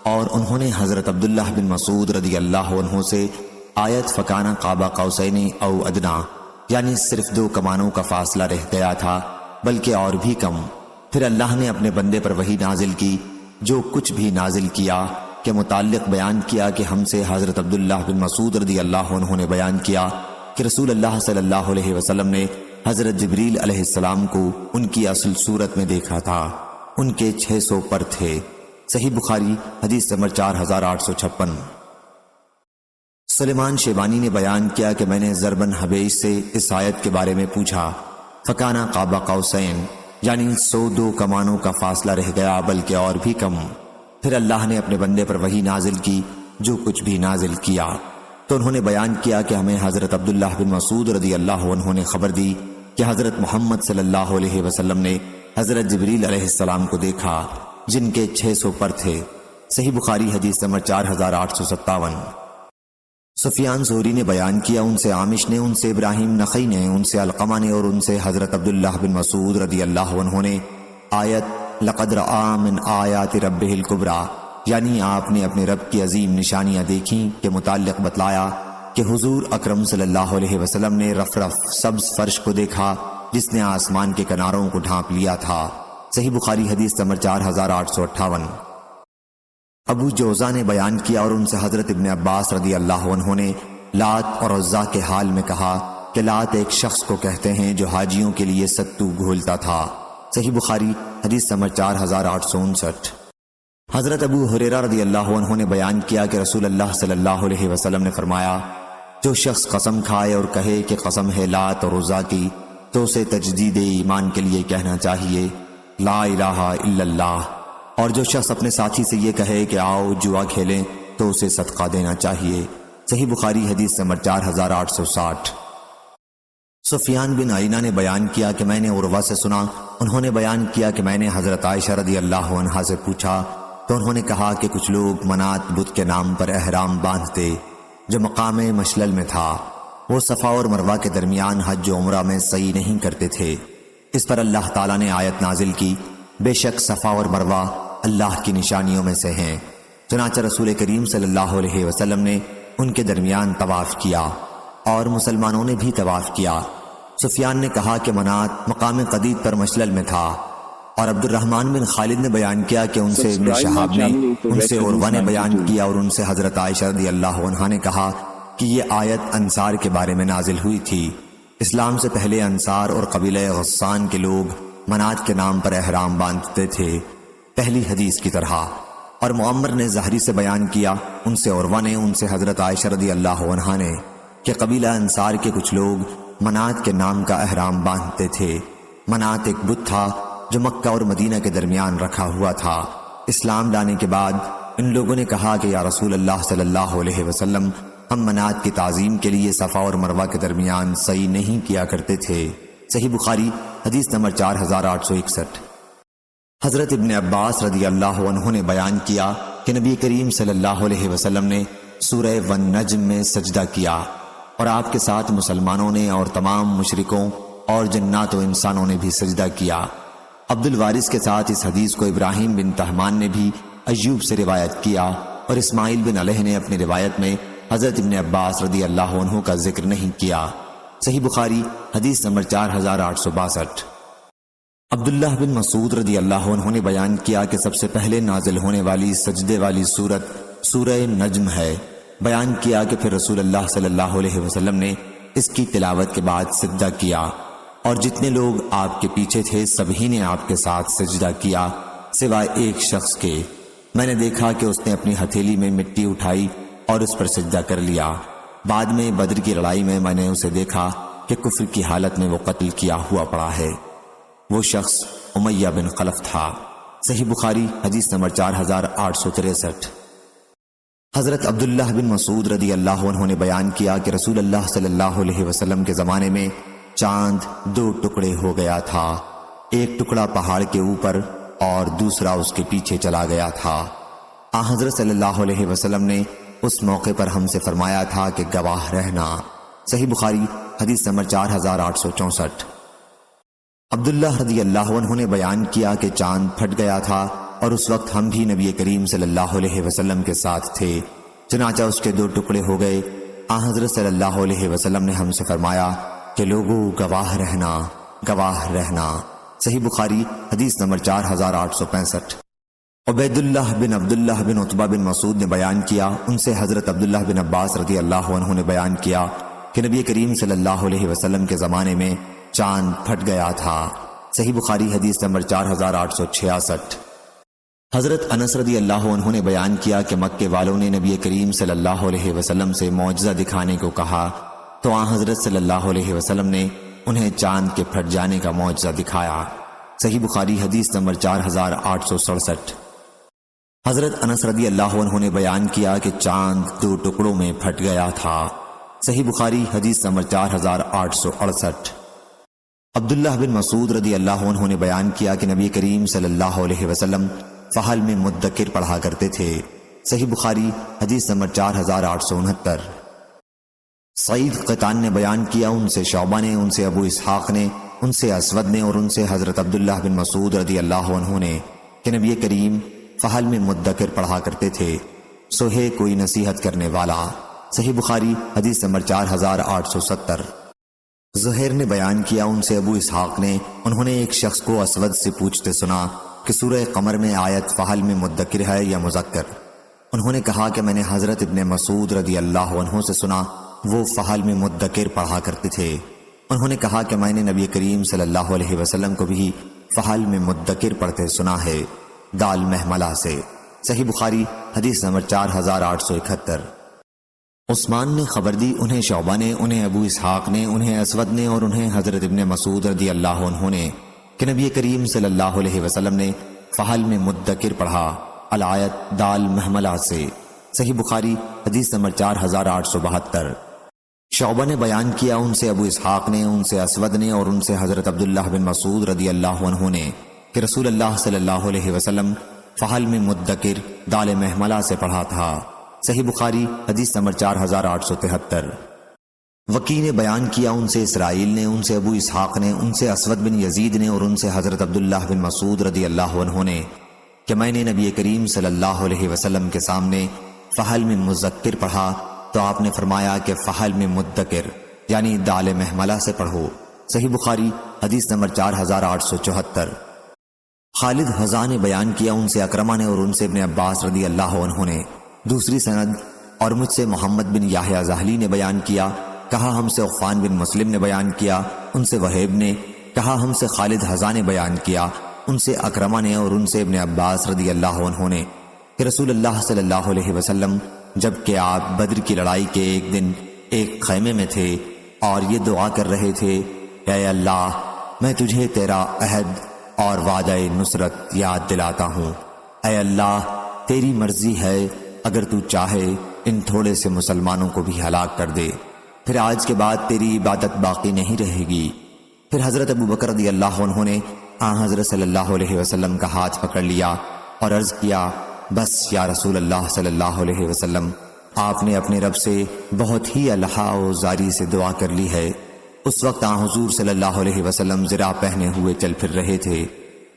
اور انہوں نے حضرت عبداللہ بن مسعود رضی اللہ عنہ سے آیت فکانہ قاب قوسین او ادنا، یعنی صرف 2 کمانوں کا فاصلہ رہ گیا تھا بلکہ اور بھی کم۔ پھر اللہ نے اپنے بندے پر وحی نازل کی، جو کچھ بھی نازل کیا کے متعلق بیان کیا کہ ہم سے حضرت عبداللہ بن مسعود رضی اللہ عنہ نے بیان کیا کہ رسول اللہ صلی اللہ علیہ وسلم نے حضرت جبریل علیہ السلام کو ان کی اصل صورت میں دیکھا تھا، ان کے 600 پر تھے۔ صحیح بخاری حدیث نمبر 4856۔ سلیمان شیبانی نے بیان کیا کہ میں نے زر بن حبیش سے اس آیت کے بارے میں پوچھا، فکانہ قاب قوسین، یعنی 102 کمانوں کا فاصلہ رہ گیا بلکہ اور بھی کم۔ پھر اللہ نے اپنے بندے پر وحی نازل کی، جو کچھ بھی نازل کیا، تو انہوں نے بیان کیا کہ ہمیں حضرت عبداللہ بن مسعود رضی اللہ عنہ نے خبر دی کہ حضرت محمد صلی اللہ علیہ وسلم نے حضرت جبریل علیہ السلام کو دیکھا جن کے 600 پر تھے۔ صحیح بخاری حدیث نمبر 4857۔ سفیان زہری نے بیان کیا، ان سے عامش نے، ان سے ابراہیم نخعی نے، ان سے علقمہ نے اور ان سے حضرت عبداللہ بن مسعود رضی اللہ عنہ نے آیت لقد رأى من آیات ربہ الکبریٰ، یعنی آپ نے اپنے رب کی عظیم نشانیاں دیکھیں کے متعلق بتلایا کہ حضور اکرم صلی اللہ علیہ وسلم نے رف رف سبز فرش کو دیکھا جس نے آسمان کے کناروں کو ڈھانپ لیا تھا۔ صحیح بخاری حدیث نمبر 4858۔ ابو جوزا نے بیان کیا اور ان سے حضرت ابن عباس رضی اللہ عنہ نے لات اور عزا کے حال میں کہا کہ لات ایک شخص کو کہتے ہیں جو حاجیوں کے لیے ستو گھولتا تھا۔ صحیح بخاری حدیث نمبر 4859۔ حضرت ابو ہریرہ رضی اللہ عنہ نے بیان کیا کہ رسول اللہ صلی اللہ علیہ وسلم نے فرمایا، جو شخص قسم کھائے اور کہے کہ قسم ہے لات اور عزا کی تو اسے تجدید ایمان کے لیے کہنا چاہیے لا الہ الا اللہ، اور جو شخص اپنے ساتھی سے یہ کہے کہ آؤ جوا کھیلیں تو اسے صدقہ دینا چاہیے۔ صحیح بخاری حدیث نمبر 4860۔ سفیان بن عینہ نے بیان کیا کہ میں نے عروہ سے سنا، انہوں نے بیان کیا کہ میں نے حضرت عائشہ رضی اللہ عنہا سے پوچھا تو انہوں نے کہا کہ کچھ لوگ منات بت کے نام پر احرام باندھتے جو مقام مشلل میں تھا، وہ صفا اور مروہ کے درمیان حج و عمرہ میں سعی نہیں کرتے تھے۔ اس پر اللہ تعالیٰ نے آیت نازل کی، بے شک صفا اور مروہ اللہ کی نشانیوں میں سے ہیں۔ چنانچہ رسول کریم صلی اللہ علیہ وسلم نے ان کے درمیان طواف کیا اور مسلمانوں نے بھی طواف کیا۔ سفیان نے کہا کہ منات مقام قدید پر مشلل میں تھا، اور عبد الرحمن بن خالد نے بیان کیا کہ ان سے ابن شہاب نے، ان سے عروہ نے بیان کیا، اور ان سے حضرت عائشہ رضی اللہ عنہا نے کہا کہ یہ آیت انصار کے بارے میں نازل ہوئی تھی۔ اسلام سے پہلے انصار اور قبیلہ غسان کے لوگ منات کے نام پر احرام باندھتے تھے، پہلی حدیث کی طرح۔ اور معمر نے زہری سے بیان کیا، ان سے عروہ نے، ان سے حضرت عائشہ رضی اللہ عنہا نے، کہ قبیلہ انصار کے کچھ لوگ منات کے نام کا احرام باندھتے تھے۔ منات ایک بت تھا جو مکہ اور مدینہ کے درمیان رکھا ہوا تھا۔ اسلام لانے کے بعد ان لوگوں نے کہا کہ یا رسول اللہ صلی اللہ علیہ وسلم، ہم منات کی تعظیم کے لیے صفا اور مروہ کے درمیان سعی نہیں کیا کرتے تھے۔ صحیح بخاری حدیث نمبر 4861۔ حضرت ابن عباس رضی اللہ عنہ نے بیان کیا کہ نبی کریم صلی اللہ علیہ وسلم نے سورہ والنجم میں سجدہ کیا، اور آپ کے ساتھ مسلمانوں نے اور تمام مشرکوں اور جنات و انسانوں نے بھی سجدہ کیا۔ عبد الوارث کے ساتھ اس حدیث کو ابراہیم بن تہمان نے بھی ایوب سے روایت کیا، اور اسماعیل بن علیہ نے اپنی روایت میں حضرت ابن عباس رضی اللہ عنہ کا ذکر نہیں کیا۔ صحیح بخاری حدیث نمبر 4862۔ عبداللہ بن مسعود رضی اللہ عنہ نے بیان کیا کہ سب سے پہلے نازل ہونے والی سجدے والی سورت سورہ نجم ہے۔ بیان کیا کہ پھر رسول اللہ صلی اللہ علیہ وسلم نے اس کی تلاوت کے بعد سجدہ کیا، اور جتنے لوگ آپ کے پیچھے تھے سبھی نے آپ کے ساتھ سجدہ کیا سوائے ایک شخص کے۔ میں نے دیکھا کہ اس نے اپنی ہتھیلی میں مٹی اٹھائی اور اس پر سجدہ کر لیا۔ بعد میں بدر کی لڑائی میں نے اسے دیکھا کہ کفر کی حالت میں وہ قتل کیا ہوا پڑا ہے۔ وہ شخص امیہ بن خلف تھا۔ صحیح بخاری حدیث نمبر 4863۔ حضرت عبداللہ بن مسعود رضی اللہ عنہ نے بیان کیا کہ رسول اللہ صلی اللہ علیہ وسلم کے زمانے میں چاند 2 ٹکڑے ہو گیا تھا، ایک ٹکڑا پہاڑ کے اوپر اور دوسرا اس کے پیچھے چلا گیا تھا۔ حضرت صلی اللہ علیہ وسلم نے اس موقع پر ہم سے فرمایا تھا کہ گواہ رہنا۔ صحیح بخاری حدیث نمبر 4864۔ عبداللہ رضی اللہ عنہ نے بیان کیا کہ چاند پھٹ گیا تھا، اور اس وقت ہم بھی نبی کریم صلی اللہ علیہ وسلم کے ساتھ تھے، چنانچہ اس کے 2 ٹکڑے ہو گئے۔ حضرت صلی اللہ علیہ وسلم نے ہم سے فرمایا کہ لوگوں گواہ رہنا، گواہ رہنا۔ صحیح بخاری حدیث نمبر 4865۔ عبید اللہ بن عبداللہ بن عتبہ بن مسعود نے بیان کیا، ان سے حضرت عبداللہ بن عباس رضی اللہ عنہ نے بیان کیا کہ نبی کریم صلی اللہ علیہ وسلم کے زمانے میں چاند پھٹ گیا تھا۔ صحیح بخاری حدیث نمبر 4866۔ حضرت انس رضی اللہ عنہ نے بیان کیا کہ مکے والوں نے نبی کریم صلی اللہ علیہ وسلم سے معجزہ دکھانے کو کہا، تو حضرت صلی اللہ علیہ وسلم نے انہیں چاند کے پھٹ جانے کا معجزہ دکھایا۔ صحیح بخاری حدیث نمبر 4867۔ حضرت انس رضی اللہ عنہ نے بیان کیا کہ چاند 2 ٹکڑوں میں پھٹ گیا تھا۔ صحیح بخاری حدیث نمبر 4868۔ عبداللہ بن مسعود رضی اللہ عنہ نے بیان کیا کہ نبی کریم صلی اللہ علیہ وسلم فحل میں مدکر پڑھا کرتے تھے۔ صحیح بخاری حدیث نمبر 4869۔ سعید قطان نے بیان کیا، ان سے شعبہ نے، ان سے ابو اسحاق نے، ان سے اسود نے، اور ان سے حضرت عبداللہ بن مسعود رضی اللہ عنہ نے کہ نبی کریم فحل میں مدکر پڑھا کرتے تھے، سو ہے کوئی نصیحت کرنے والا۔ صحیح بخاری حدیث نمبر 4870۔ زہیر نے بیان کیا، ان سے ابو اسحاق نے، انہوں نے ایک شخص کو اسود سے پوچھتے سنا کہ سورہ قمر میں آیت فحل میں مدکر ہے یا مذکر؟ انہوں نے کہا کہ میں نے حضرت ابن مسعود رضی اللہ عنہ سے سنا، وہ فحل میں مدکر پڑھا کرتے تھے۔ انہوں نے کہا کہ میں نے نبی کریم صلی اللہ علیہ وسلم کو بھی فحل میں مدکر پڑھتے سنا ہے، دال محملہ سے۔ صحیح بخاری حدیث نمبر 4871۔ عثمان نے خبر دی، انہیں شعبہ نے، انہیں ابو اسحاق نے، انہیں اسود نے، اور انہیں حضرت ابن مسعود رضی اللہ عنہ نے کہ نبی کریم صلی اللہ علیہ وسلم نے فحل میں مدکر پڑھا، الآیت دال محملہ سے۔ صحیح بخاری حدیث نمبر 4872۔ شعبہ نے بیان کیا، ان سے ابو اسحاق نے، ان سے اسود نے، اور ان سے حضرت عبداللہ بن مسعود رضی اللہ عنہ نے کہ رسول اللہ صلی اللہ علیہ وسلم فحل میں مدکر دال محملہ سے پڑھا تھا۔ صحیح بخاری حدیث نمبر 4873۔ وکی نے بیان کیا ان سے اسرائیل نے، ان سے ابو اسحاق نے، ان سے اسود بن یزید نے اور ان سے حضرت عبداللہ بن مسعود رضی اللہ عنہ نے کہ میں نے نبی کریم صلی اللہ علیہ وسلم کے سامنے فحل میں مذکر پڑھا تو آپ نے فرمایا کہ فحل میں مدکر یعنی دال محملہ سے پڑھو۔ صحیح بخاری حدیث نمبر 4874۔ خالد حذا نے بیان کیا ان سے اکرمہ نے اور ان سے ابن عباس رضی اللہ عنہ نے دوسری سند، اور مجھ سے محمد بن یحییٰ زہلی نے بیان کیا، کہا ہم سے عفان بن مسلم نے بیان کیا، ان سے وہیب نے، کہا ہم سے خالد حذا نے بیان کیا، ان سے اکرمہ نے اور ان سے ابن عباس رضی اللہ عنہ نے کہ رسول اللہ صلی اللہ علیہ وسلم جبکہ آپ بدر کی لڑائی کے ایک دن ایک خیمے میں تھے اور یہ دعا کر رہے تھے کہ اے اللہ میں تجھے تیرا عہد اور وعدہ نصرت یاد دلاتا ہوں، اے اللہ تیری مرضی ہے، اگر تو چاہے ان تھوڑے سے مسلمانوں کو بھی ہلاک کر دے، پھر آج کے بعد تیری عبادت باقی نہیں رہے گی۔ پھر حضرت ابو بکر رضی اللہ عنہ نے حضرت صلی اللہ علیہ وسلم کا ہاتھ پکڑ لیا اور عرض کیا بس یا رسول اللہ صلی اللہ علیہ وسلم، آپ نے اپنے رب سے بہت ہی الحا و زاری سے دعا کر لی ہے۔ اس وقت حضور صلی اللہ علیہ وسلم زرہ پہنے ہوئے چل پھر رہے تھے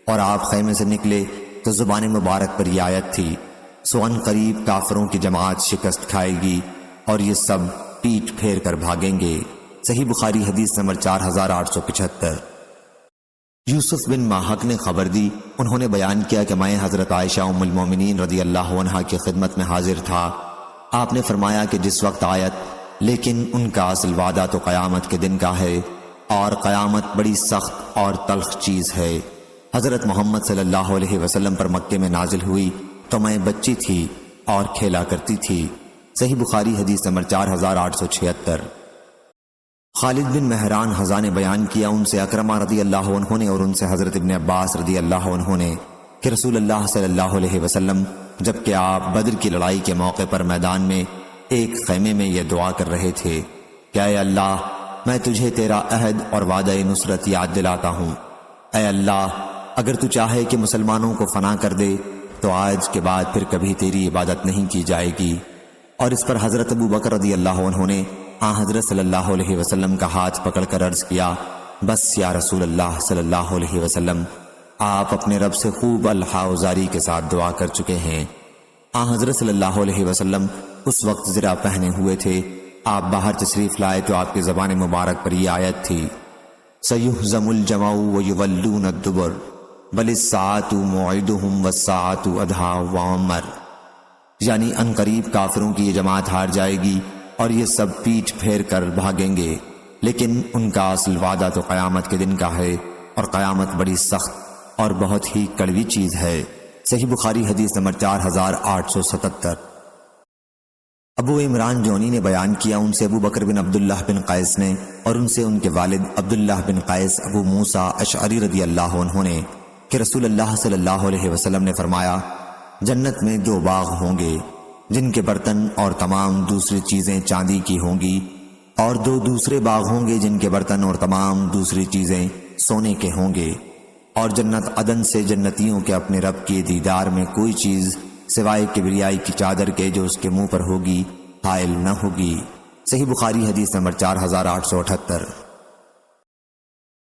اور آپ خیمے سے نکلے تو زبان مبارک پر یہ آیت تھی، سو ان قریب کافروں کی جماعت شکست کھائے گی اور یہ سب پیٹ پھیر کر بھاگیں گے۔ صحیح بخاری حدیث نمبر 4875۔ یوسف بن ماہک نے خبر دی، انہوں نے بیان کیا کہ میں حضرت عائشہ ام المومنین رضی اللہ عنہا کی خدمت میں حاضر تھا۔ آپ نے فرمایا کہ جس وقت آیت لیکن ان کا اصل وعدہ تو قیامت کے دن کا ہے اور قیامت بڑی سخت اور تلخ چیز ہے، حضرت محمد صلی اللہ علیہ وسلم پر مکے میں نازل ہوئی تو میں بچی تھی اور کھیلا کرتی تھی۔ صحیح بخاری حدیث نمبر 4876۔ خالد بن مہران حذا نے بیان کیا ان سے اکرمہ رضی اللہ عنہ نے اور ان سے حضرت ابن عباس رضی اللہ عنہ نے کہ رسول اللہ صلی اللہ علیہ وسلم جبکہ آپ بدر کی لڑائی کے موقع پر میدان میں ایک خیمے میں یہ دعا کر رہے تھے کہ اے اللہ میں تجھے تیرا عہد اور وعدہ نصرت یاد دلاتا ہوں، اے اللہ اگر تو چاہے کہ مسلمانوں کو فنا کر دے تو آج کے بعد پھر کبھی تیری عبادت نہیں کی جائے گی۔ اور اس پر حضرت ابو بکر رضی اللہ عنہ نے حضرت صلی اللہ علیہ وسلم کا ہاتھ پکڑ کر عرض کیا بس یا رسول اللہ صلی اللہ علیہ وسلم، آپ اپنے رب سے خوب الحاوزاری کے ساتھ دعا کر چکے ہیں۔ حضرت صلی اللہ علیہ وسلم اس وقت زرہ پہنے ہوئے تھے، آپ باہر تشریف لائے تو آپ کی زبان مبارک پر یہ آیت تھی، سَيُهْزَمُ الْجَمْعُ وَيُوَلُّونَ الدُّبُرَ بَلِ السَّاعَةُ مَوْعِدُهُمْ وَالسَّاعَةُ أَدْهَىٰ وَأَمَّرُ، یعنی ان قریب کافروں کی یہ جماعت ہار جائے گی اور یہ سب پیٹ پھیر کر بھاگیں گے، لیکن ان کا اصل وعدہ تو قیامت کے دن کا ہے اور قیامت بڑی سخت اور بہت ہی کڑوی چیز ہے۔ صحیح بخاری حدیث نمبر 4877۔ ابو عمران جونی نے بیان کیا ان سے ابو بکر بن عبداللہ بن قیس نے اور ان سے ان کے والد عبداللہ بن قیس ابو موسیٰ اشعری رضی اللہ عنہ نے کہ رسول اللہ صلی اللہ علیہ وسلم نے فرمایا جنت میں 2 باغ ہوں گے جن کے برتن اور تمام دوسری چیزیں چاندی کی ہوں گی، اور 2 دوسرے باغ ہوں گے جن کے برتن اور تمام دوسری چیزیں سونے کے ہوں گے، اور جنت عدن سے جنتیوں کے اپنے رب کے دیدار میں کوئی چیز سوائے کبریائی کی چادر کے جو اس کے منہ پر ہوگی حائل نہ ہوگی۔ صحیح بخاری حدیث نمبر 4878۔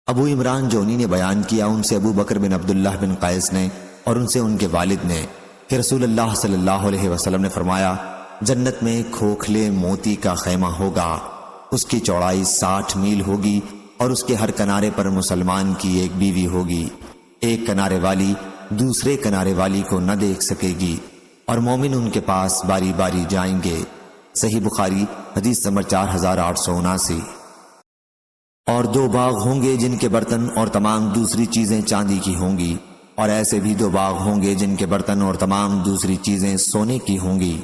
ابو عمران جونی نے بیان کیا ان سے ابو بکر بن عبداللہ بن قیس نے اور ان سے ان کے والد نے کہ رسول اللہ صلی اللہ علیہ وسلم نے فرمایا جنت میں کھوکھلے موتی کا خیمہ ہوگا، اس کی چوڑائی 60 میل ہوگی اور اس کے ہر کنارے پر مسلمان کی ایک بیوی ہوگی، ایک کنارے والی دوسرے کنارے والی کو نہ دیکھ سکے گی اور مومن ان کے پاس باری باری جائیں گے۔ صحیح بخاری حدیث نمبر 4879۔ اور 2 باغ ہوں گے جن کے برتن اور تمام دوسری چیزیں چاندی کی ہوں گی، اور ایسے بھی 2 باغ ہوں گے جن کے برتن اور تمام دوسری چیزیں سونے کی ہوں گی۔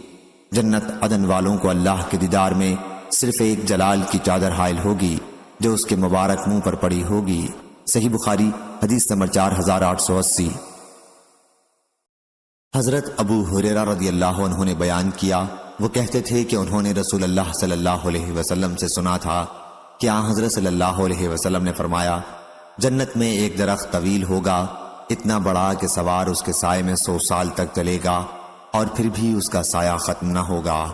جنت عدن والوں کو اللہ کے دیدار میں صرف ایک جلال کی چادر حائل ہوگی جو اس کے مبارک منہ پر پڑی ہوگی۔ صحیح بخاری حدیث نمبر 4880۔ حضرت ابو ہریرہ رضی اللہ عنہ نے بیان کیا وہ کہتے تھے کہ انہوں نے رسول اللہ صلی اللہ علیہ وسلم سے سنا تھا کہ حضرت صلی اللہ علیہ وسلم نے فرمایا جنت میں ایک درخت طویل ہوگا اتنا بڑا کہ سوار اس کے سائے میں 100 سال تک چلے گا اور پھر بھی اس کا سایہ ختم نہ ہوگا۔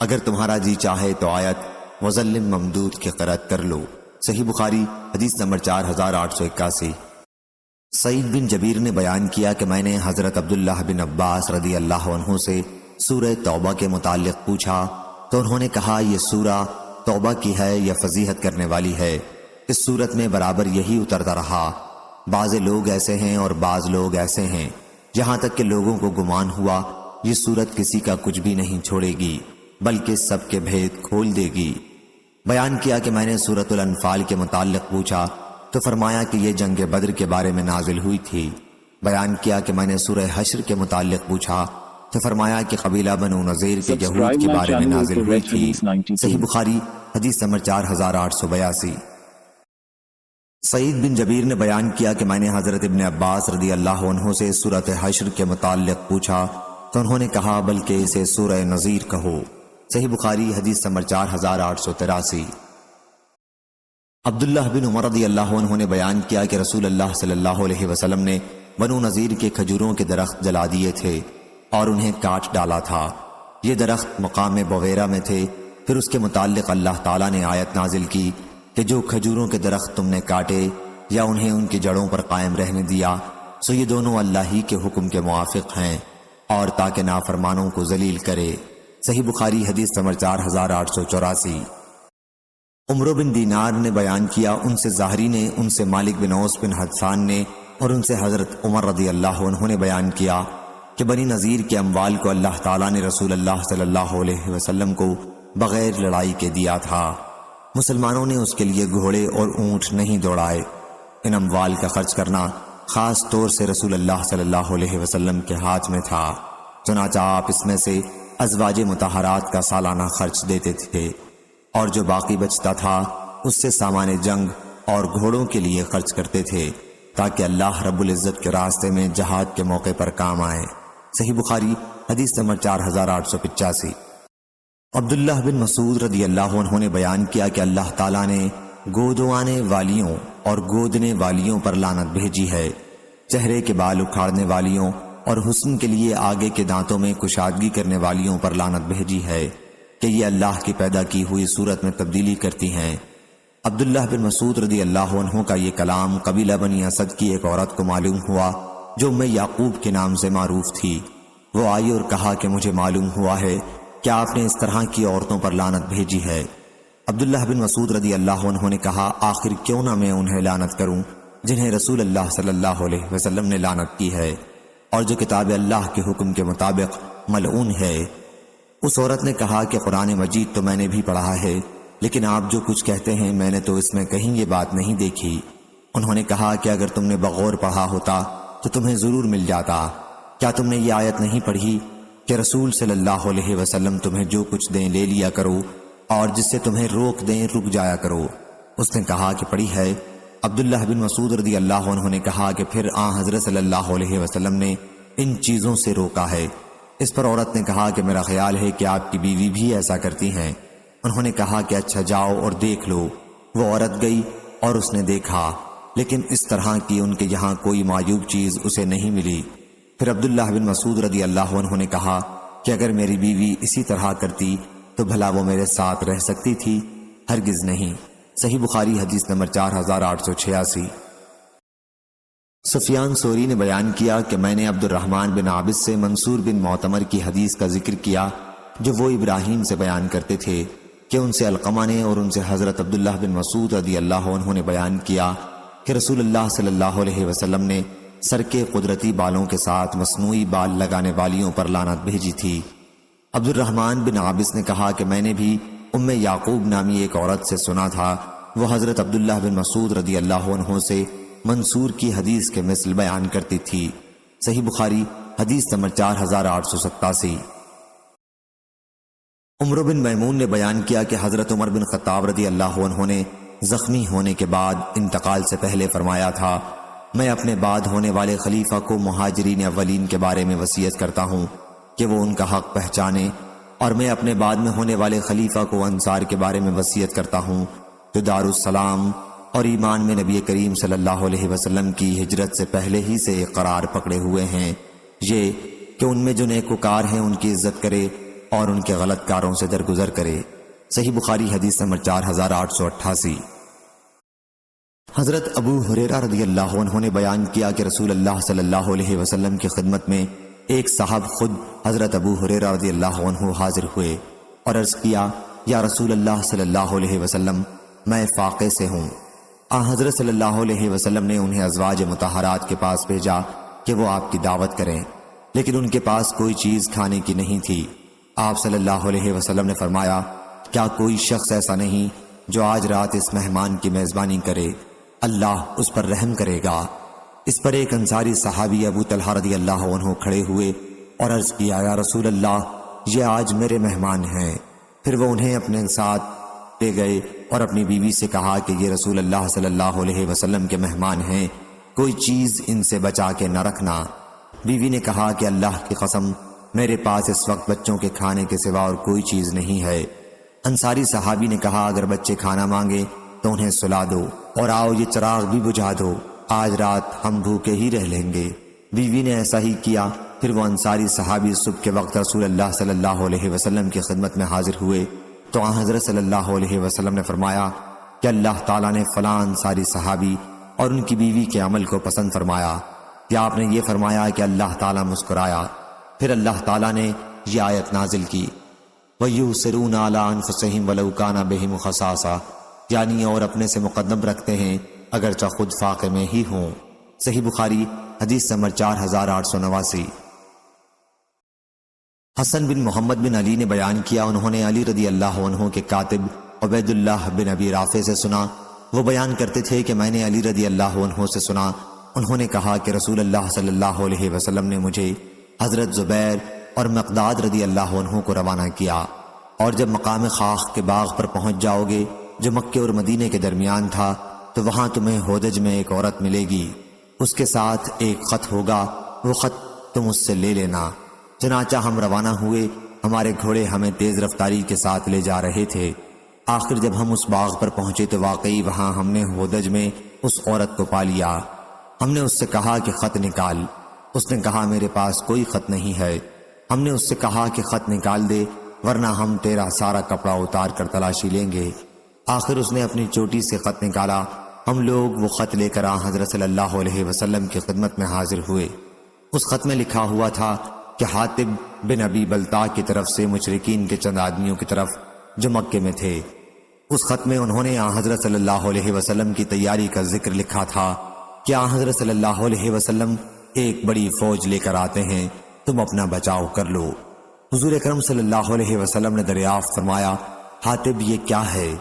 اگر تمہارا جی چاہے تو آیت مظلم ممدود کی قرأت کر لو۔ صحیح بخاری حدیث نمبر 4881۔ سعید بن جبیر نے بیان کیا کہ میں نے حضرت عبداللہ بن عباس رضی اللہ عنہ سے سورہ توبہ کے متعلق پوچھا تو انہوں نے کہا یہ سورہ توبہ کی ہے یا فضیحت کرنے والی ہے؟ اس صورت میں برابر یہی اترتا رہا۔ بعض لوگ ایسے ہیں اور بعض لوگ ایسے ہیں، یہاں تک کہ لوگوں کو گمان ہوا یہ صورت کسی کا کچھ بھی نہیں چھوڑے گی بلکہ سب کے بھید کھول دے گی۔ بیان کیا کہ میں نے سورۃ الانفال کے متعلق پوچھا تو فرمایا کہ یہ جنگ بدر کے بارے میں نازل ہوئی تھی۔ بیان کیا کہ میں نے سورہ حشر کے متعلق پوچھا تو فرمایا کہ قبیلہ بنو نذیر کے یہود کے بارے میں نازل ہوئی تھی۔ صحیح بخاری حدیث نمبر 4882۔ سعید بن جبیر نے بیان کیا کہ میں نے حضرت ابن عباس رضی اللہ عنہ سے سورۃ حشر کے متعلق پوچھا تو انہوں نے کہا بلکہ اسے سورہ نذیر کہو۔ صحیح بخاری حدیث نمبر 4883۔ عبداللہ بن عمر رضی اللہ عنہ نے بیان کیا کہ رسول اللہ صلی اللہ علیہ وسلم نے بنو نذیر کے کھجوروں کے درخت جلا دیے تھے اور انہیں کاٹ ڈالا تھا۔ یہ درخت مقام بویرہ میں تھے۔ پھر اس کے متعلق اللہ تعالیٰ نے آیت نازل کی کہ جو کھجوروں کے درخت تم نے کاٹے یا انہیں ان کی جڑوں پر قائم رہنے دیا سو یہ دونوں اللہ ہی کے حکم کے موافق ہیں اور تاکہ نافرمانوں کو ذلیل کرے۔ صحیح بخاری حدیث نمبر 4884۔ عمرو بن دینار نے بیان کیا ان سے ظاہری نے، ان سے مالک بن اوس بن حدثان نے اور ان سے حضرت عمر رضی اللہ عنہ نے بیان کیا کہ بنی نذیر کے اموال کو اللہ تعالیٰ نے رسول اللہ صلی اللہ علیہ وسلم کو بغیر لڑائی کے دیا تھا۔ مسلمانوں نے اس کے لیے گھوڑے اور اونٹ نہیں دوڑائے۔ ان اموال کا خرچ کرنا خاص طور سے رسول اللہ صلی اللہ علیہ وسلم کے ہاتھ میں تھا، چنانچہ آپ اس میں سے ازواج مطہرات کا سالانہ خرچ دیتے تھے اور جو باقی بچتا تھا اس سے سامان جنگ اور گھوڑوں کے لیے خرچ کرتے تھے تاکہ اللہ رب العزت کے راستے میں جہاد کے موقع پر کام آئے۔ صحیح بخاری حدیث نمبر 4885۔ عبداللہ بن مسعود رضی اللہ عنہ نے بیان کیا کہ اللہ تعالیٰ نے گودوانے والیوں اور گودنے والیوں پر لعنت بھیجی ہے، چہرے کے بال اکھاڑنے والیوں اور حسن کے لیے آگے کے دانتوں میں کشادگی کرنے والیوں پر لعنت بھیجی ہے کہ یہ اللہ کی پیدا کی ہوئی صورت میں تبدیلی کرتی ہیں۔ عبداللہ بن مسعود رضی اللہ عنہ کا یہ کلام قبیلہ بنی اسد کی ایک عورت کو معلوم ہوا جو ام یعقوب کے نام سے معروف تھی۔ وہ آئی اور کہا کہ مجھے معلوم ہوا ہے کہ آپ نے اس طرح کی عورتوں پر لعنت بھیجی ہے۔ عبداللہ بن مسعود رضی اللہ عنہ نے کہا آخر کیوں نہ میں انہیں لعنت کروں جنہیں رسول اللہ صلی اللہ علیہ وسلم نے لعنت کی ہے اور جو کتاب اللہ کے حکم کے مطابق ملعون ہے۔ اس عورت نے کہا کہ قرآن مجید تو میں نے بھی پڑھا ہے لیکن آپ جو کچھ کہتے ہیں میں نے تو اس میں کہیں یہ بات نہیں دیکھی۔ انہوں نے کہا کہ اگر تم نے بغور پڑھا ہوتا تو تمہیں ضرور مل جاتا۔ کیا تم نے یہ آیت نہیں پڑھی کہ رسول صلی اللہ علیہ وسلم تمہیں جو کچھ دیں لے لیا کرو اور جس سے تمہیں روک دیں رک جایا کرو؟ اس نے کہا کہ پڑھی ہے۔ عبداللہ بن مسعود رضی اللہ عنہ نے کہا کہ پھر حضرت صلی اللہ علیہ وسلم نے ان چیزوں سے روکا ہے۔ اس پر عورت نے کہا کہ میرا خیال ہے کہ آپ کی بیوی بھی ایسا کرتی ہیں۔ انہوں نے کہا کہ اچھا جاؤ اور دیکھ لو۔ وہ عورت گئی اور اس نے دیکھا لیکن اس طرح کی ان کے یہاں کوئی معیوب چیز اسے نہیں ملی۔ پھر عبداللہ بن مسعود رضی اللہ عنہ نے کہا کہ اگر میری بیوی اسی طرح کرتی تو بھلا وہ میرے ساتھ رہ سکتی تھی؟ ہرگز نہیں۔ صحیح بخاری حدیث نمبر 4886۔ سفیان ثوری نے بیان کیا کہ میں نے عبد الرحمن بن عابس سے منصور بن معتمر کی حدیث کا ذکر کیا جو وہ ابراہیم سے بیان کرتے تھے کہ ان سے علقمہ نے اور ان سے حضرت عبداللہ بن مسعود رضی اللہ عنہ نے بیان کیا کہ رسول اللہ صلی اللہ علیہ وسلم نے سر کے قدرتی بالوں کے ساتھ مصنوعی بال لگانے والیوں پر لعنت بھیجی تھی۔ عبد الرحمن بن عابس نے کہا کہ میں نے بھی ام یعقوب نامی ایک عورت سے سنا تھا، وہ حضرت عبداللہ بن مسعود رضی اللہ عنہ سے منصور کی حدیث کے مثل بیان کرتی تھی۔ صحیح بخاری حدیث نمبر 4887۔ عمرو بن میمون نے بیان کیا کہ حضرت عمر بن خطاب رضی اللہ عنہ نے زخمی ہونے کے بعد انتقال سے پہلے فرمایا تھا میں اپنے بعد ہونے والے خلیفہ کو مہاجرین اولین کے بارے میں وصیت کرتا ہوں کہ وہ ان کا حق پہچانے، اور میں اپنے بعد میں ہونے والے خلیفہ کو انصار کے بارے میں وصیت کرتا ہوں جو دار السلام اور ایمان میں نبی کریم صلی اللہ علیہ وسلم کی ہجرت سے پہلے ہی سے قرار پکڑے ہوئے ہیں، یہ کہ ان میں جو نیکوکار ہیں ان کی عزت کرے اور ان کے غلط کاروں سے درگزر کرے۔ صحیح بخاری حدیث نمبر 4888۔ حضرت ابو ہریرہ رضی اللہ عنہ نے بیان کیا کہ رسول اللہ صلی اللہ علیہ وسلم کی خدمت میں ایک صاحب خود حضرت ابو ہریرہ رضی اللہ عنہ حاضر ہوئے اور عرض کیا، یا رسول اللہ صلی اللہ علیہ وسلم، میں فاقے سے ہوں۔ حضرت صلی اللہ علیہ وسلم نے انہیں ازواج مطہرات کے پاس بھیجا کہ وہ آپ کی دعوت کریں، لیکن ان کے پاس کوئی چیز کھانے کی نہیں تھی۔ آپ صلی اللہ علیہ وسلم نے فرمایا، کیا کوئی شخص ایسا نہیں جو آج رات اس مہمان کی میزبانی کرے؟ اللہ اس پر رحم کرے گا۔ اس پر ایک انصاری صحابی ابو طلحہ رضی اللہ عنہ کھڑے ہوئے اور عرض کیا، یا رسول اللہ، یہ آج میرے مہمان ہیں۔ پھر وہ انہیں اپنے ساتھ لے گئے اور اپنی بیوی سے کہا کہ یہ رسول اللہ صلی اللہ علیہ وسلم کے مہمان ہیں، کوئی چیز ان سے بچا کے نہ رکھنا۔ بیوی نے کہا کہ اللہ کی قسم، میرے پاس اس وقت بچوں کے کھانے کے سوا اور کوئی چیز نہیں ہے۔ انصاری صحابی نے کہا، اگر بچے کھانا مانگے تو انہیں سلا دو اور آؤ یہ چراغ بھی بجھا دو، آج رات ہم بھوکے ہی رہ لیں گے۔ بیوی نے ایسا ہی کیا۔ پھر وہ انصاری صحابی صبح کے وقت رسول اللہ صلی اللہ علیہ وسلم کی خدمت میں حاضر ہوئے تو حضرت صلی اللہ علیہ وسلم نے فرمایا کہ اللہ تعالیٰ نے فلاں انصاری صحابی اور ان کی بیوی کے عمل کو پسند فرمایا، یا آپ نے یہ فرمایا کہ اللہ تعالیٰ مسکرایا۔ پھر اللہ تعالیٰ نے یہ آیت نازل کی، وَيُؤْثِرُونَ عَلَىٰ أَنفُسِهِمْ وَلَوْ كَانَ بِهِمْ خَصَاصَةٌ، یعنی اور اپنے سے مقدم رکھتے ہیں اگرچہ خود فاقے میں ہی ہوں۔ صحیح بخاری حدیث نمبر 4889۔ حسن بن محمد بن علی نے بیان کیا، انہوں نے علی رضی اللہ عنہ کے کاتب عبید اللہ بن ابی رافع سے سنا، وہ بیان کرتے تھے کہ میں نے علی رضی اللہ عنہ سے سنا، انہوں نے کہا کہ رسول اللہ صلی اللہ علیہ وسلم نے مجھے حضرت زبیر اور مقداد رضی اللہ عنہ کو روانہ کیا، اور جب مقام خاخ کے باغ پر پہنچ جاؤ گے جو مکے اور مدینے کے درمیان تھا تو وہاں تمہیں ہودج میں ایک عورت ملے گی، اس کے ساتھ ایک خط ہوگا، وہ خط تم اس سے لے لینا۔ چنانچہ ہم روانہ ہوئے، ہمارے گھوڑے ہمیں تیز رفتاری کے ساتھ لے جا رہے تھے۔ آخر جب ہم اس باغ پر پہنچے تو واقعی وہاں ہم نے ہودج میں اس عورت کو پا لیا۔ ہم نے اس سے کہا کہ خط نکال، اس نے کہا میرے پاس کوئی خط نہیں ہے۔ ہم نے اس سے کہا کہ خط نکال دے ورنہ ہم تیرا سارا کپڑا اتار کر تلاشی لیں گے۔ آخر اس نے اپنی چوٹی سے خط نکالا، ہم لوگ وہ خط لے کر حضرت صلی اللہ علیہ وسلم کی خدمت میں حاضر ہوئے۔ اس خط میں لکھا ہوا تھا کہ حاطب بن ابی بلتع کی طرف سے مشرکین کے چند آدمیوں کی طرف جو مکے میں تھے۔ اس خط میں انہوں نے حضرت صلی اللہ علیہ وسلم کی تیاری کا ذکر لکھا تھا کہ حضرت صلی اللہ علیہ وسلم ایک بڑی فوج لے کر آتے ہیں، تم اپنا بچاؤ کر لو۔ حضور اکرم صلی اللہ علیہ وسلم نے دریافت فرمایا، حاطب یہ کیا ہے؟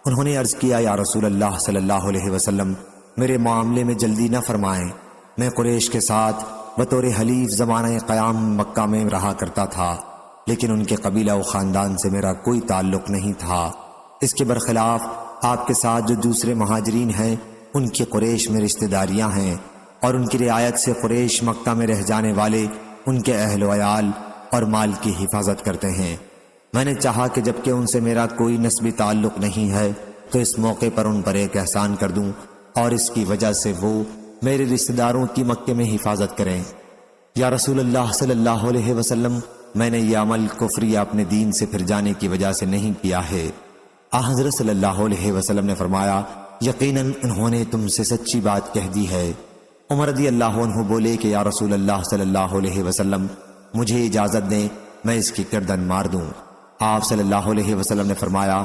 انہوں نے عرض کیا، یا رسول اللہ صلی اللہ علیہ وسلم، میرے معاملے میں جلدی نہ فرمائیں، میں قریش کے ساتھ بطور حلیف زمانہ قیام مکہ میں رہا کرتا تھا، لیکن ان کے قبیلہ و خاندان سے میرا کوئی تعلق نہیں تھا۔ اس کے برخلاف آپ کے ساتھ جو دوسرے مہاجرین ہیں ان کی قریش میں رشتہ داریاں ہیں، اور ان کی رعایت سے قریش مکہ میں رہ جانے والے ان کے اہل و عیال اور مال کی حفاظت کرتے ہیں۔ میں نے چاہا کہ جبکہ ان سے میرا کوئی نسبی تعلق نہیں ہے تو اس موقع پر ان پر ایک احسان کر دوں، اور اس کی وجہ سے وہ میرے رشتہ داروں کی مکے میں حفاظت کریں۔ یا رسول اللہ صلی اللہ علیہ وسلم، میں نے یہ عمل کفر یا اپنے دین سے پھر جانے کی وجہ سے نہیں کیا ہے۔ حضرت صلی اللہ علیہ وسلم نے فرمایا، یقیناً انہوں نے تم سے سچی بات کہہ دی ہے۔ عمر رضی اللہ عنہ بولے کہ یا رسول اللہ صلی اللہ علیہ وسلم، مجھے اجازت دیں میں اس کی گردن مار دوں۔ آپ صلی اللہ علیہ وسلم نے فرمایا،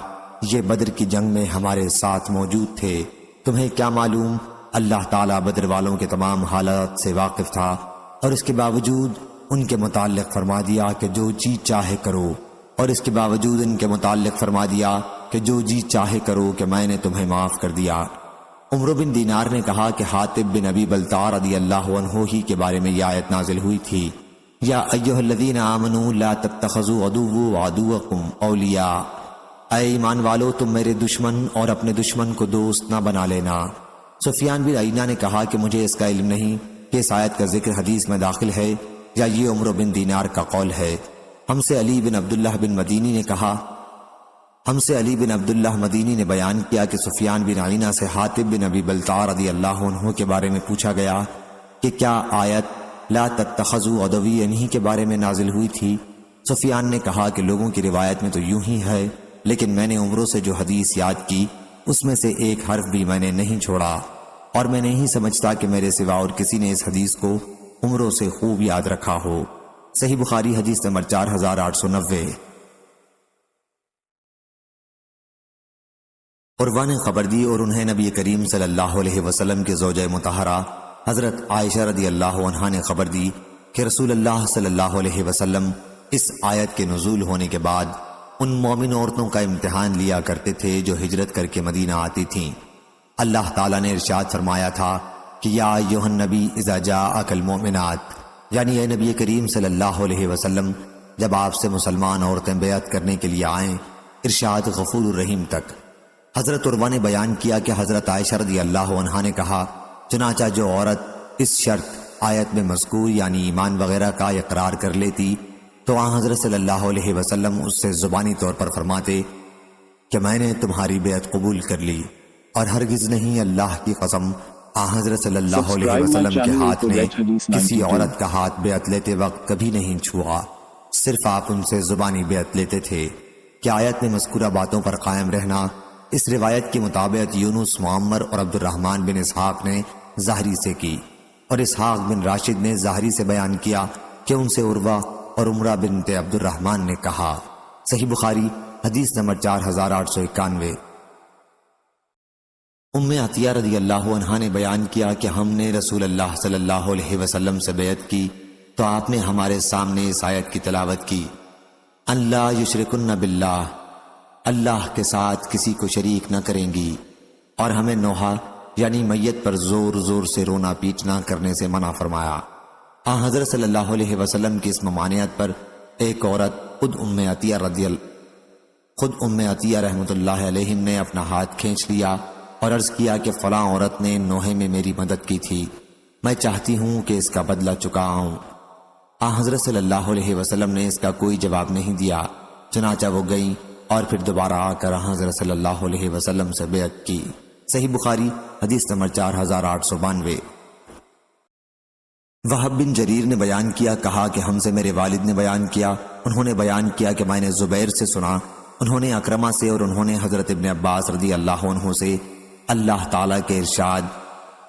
یہ بدر کی جنگ میں ہمارے ساتھ موجود تھے، تمہیں کیا معلوم؟ اللہ تعالیٰ بدر والوں کے تمام حالات سے واقف تھا، اور اس کے باوجود ان کے متعلق فرما دیا کہ جو جی چاہے کرو، اور اس کے باوجود ان کے متعلق فرما دیا کہ جو جی چاہے کرو کہ میں نے تمہیں معاف کر دیا۔ عمرو بن دینار نے کہا کہ حاطب بن ابی بلتع رضی اللہ عنہ ہی کے بارے میں یہ آیت نازل ہوئی تھی، یا ایھا الذین آمنوا لا تتخذوا عدوی وعدوکم اولیاء، اے ایمان والو تم میرے دشمن اور اپنے دشمن کو دوست نہ بنا لینا۔ سفیان بن عیینہ نے کہا کہ مجھے اس کا علم نہیں کہ اس آیت کا ذکر حدیث میں داخل ہے یا یہ عمرو بن دینار کا قول ہے۔ ہم سے علی بن عبداللہ بن مدینی نے بیان کیا کہ سفیان بن عیینہ سے حاطب بن ابی بلتع رضی اللہ عنہ کے بارے میں پوچھا گیا کہ کیا آیت لا تتخذوا عدوی انہی کے بارے میں نازل ہوئی تھی؟ سفیان نے کہا کہ لوگوں کی روایت میں تو یوں ہی ہے، لیکن میں نے عمروں سے جو حدیث یاد کی اس میں سے ایک حرف بھی میں نے نہیں چھوڑا، اور میں نہیں سمجھتا کہ میرے سوا اور کسی نے اس حدیث کو عمروں سے خوب یاد رکھا ہو۔ صحیح بخاری حدیث نمبر 4890۔ عروہ نے خبر دی اور انہیں نبی کریم صلی اللہ علیہ وسلم کے زوجہ مطہرہ حضرت عائشہ رضی اللہ عنہا نے خبر دی کہ رسول اللہ صلی اللہ علیہ وسلم اس آیت کے نزول ہونے کے بعد ان مومن عورتوں کا امتحان لیا کرتے تھے جو ہجرت کر کے مدینہ آتی تھیں۔ اللہ تعالیٰ نے ارشاد فرمایا تھا کہ یا ایھا النبی اذا جاءک المؤمنات، یعنی اے نبی کریم صلی اللہ علیہ وسلم جب آپ سے مسلمان عورتیں بیعت کرنے کے لیے آئیں، ارشاد غفور الرحیم تک۔ حضرت عروہ نے بیان کیا کہ حضرت عائشہ رضی اللہ عنہا نے کہا، چنانچہ جو عورت اس شرط آیت میں مذکور یعنی ایمان وغیرہ کا اقرار کر لیتی تو آن حضرت صلی اللہ علیہ وسلم اس سے زبانی طور پر فرماتے کہ میں نے تمہاری بیعت قبول کر لی، اور ہرگز نہیں، اللہ کی قسم، آن حضرت صلی اللہ علیہ وسلم کے ہاتھ نے کسی عورت کا ہاتھ بیعت لیتے وقت کبھی نہیں چھوا، صرف آپ ان سے زبانی بیعت لیتے تھے۔ کہ آیت میں مذکورہ باتوں پر قائم رہنا اس روایت کے مطابق یونس معمر اور عبد الرحمن بن اسحاق نے ظاہری سے کی، اور اسحاق بن راشد نے ظاہری سے بیان کیا کہ ان سے عروہ اور عمرہ بنت عبد الرحمن نے کہا۔ صحیح بخاری حدیث نمبر 4891۔ ام عطیہ رضی اللہ عنہا نے بیان کیا کہ ہم نے رسول اللہ صلی اللہ علیہ وسلم سے بیعت کی تو آپ نے ہمارے سامنے اس آیت کی تلاوت کی، اللہ یشرکن باللہ، اللہ کے ساتھ کسی کو شریک نہ کریں گی، اور ہمیں نوحہ یعنی میت پر زور زور سے رونا پیٹنا کرنے سے منع فرمایا۔ حضرت صلی اللہ علیہ وسلم کی اس ممانعت پر ایک عورت خود ام عطیہ رحمۃ اللہ علیہ نے اپنا ہاتھ کھینچ لیا اور عرض کیا کہ فلاں عورت نے نوحے میں میری مدد کی تھی، میں چاہتی ہوں کہ اس کا بدلہ چکاؤں۔ حضرت صلی اللہ علیہ وسلم نے اس کا کوئی جواب نہیں دیا، چنانچہ وہ گئیں اور پھر دوبارہ آ کر حضرت صلی اللہ علیہ وسلم سے بیعت کی۔ صحیح بخاری حدیث نمبر 4892۔ وہب بن جریر نے بیان کیا، کہا کہ ہم سے میرے والد نے بیان کیا، انہوں نے بیان کیا کہ میں نے زبیر سے سنا، انہوں نے اکرمہ سے، اور انہوں نے حضرت ابن عباس رضی اللہ عنہ سے اللہ تعالیٰ کے ارشاد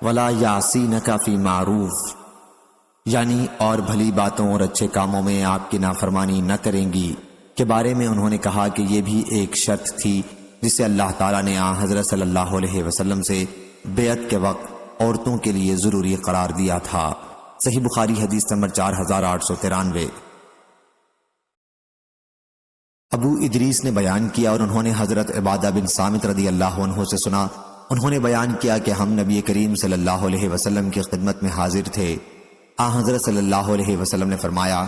وَلَا يَعْصِينَكَ فِي مَعْرُوفٍ، یعنی اور بھلی باتوں اور اچھے کاموں میں آپ کی نافرمانی نہ کریں گی کے بارے میں انہوں نے کہا کہ یہ بھی ایک شرط تھی جسے اللہ تعالیٰ نے حضرت صلی اللہ علیہ وسلم سے بیعت کے وقت عورتوں کے لیے ضروری قرار دیا تھا۔ صحیح بخاری حدیث نمبر 4893۔ ابو ادریس نے بیان کیا اور انہوں نے حضرت عبادہ بن صامت رضی اللہ عنہ سے سنا، انہوں نے بیان کیا کہ ہم نبی کریم صلی اللہ علیہ وسلم کی خدمت میں حاضر تھے۔ حضرت صلی اللہ علیہ وسلم نے فرمایا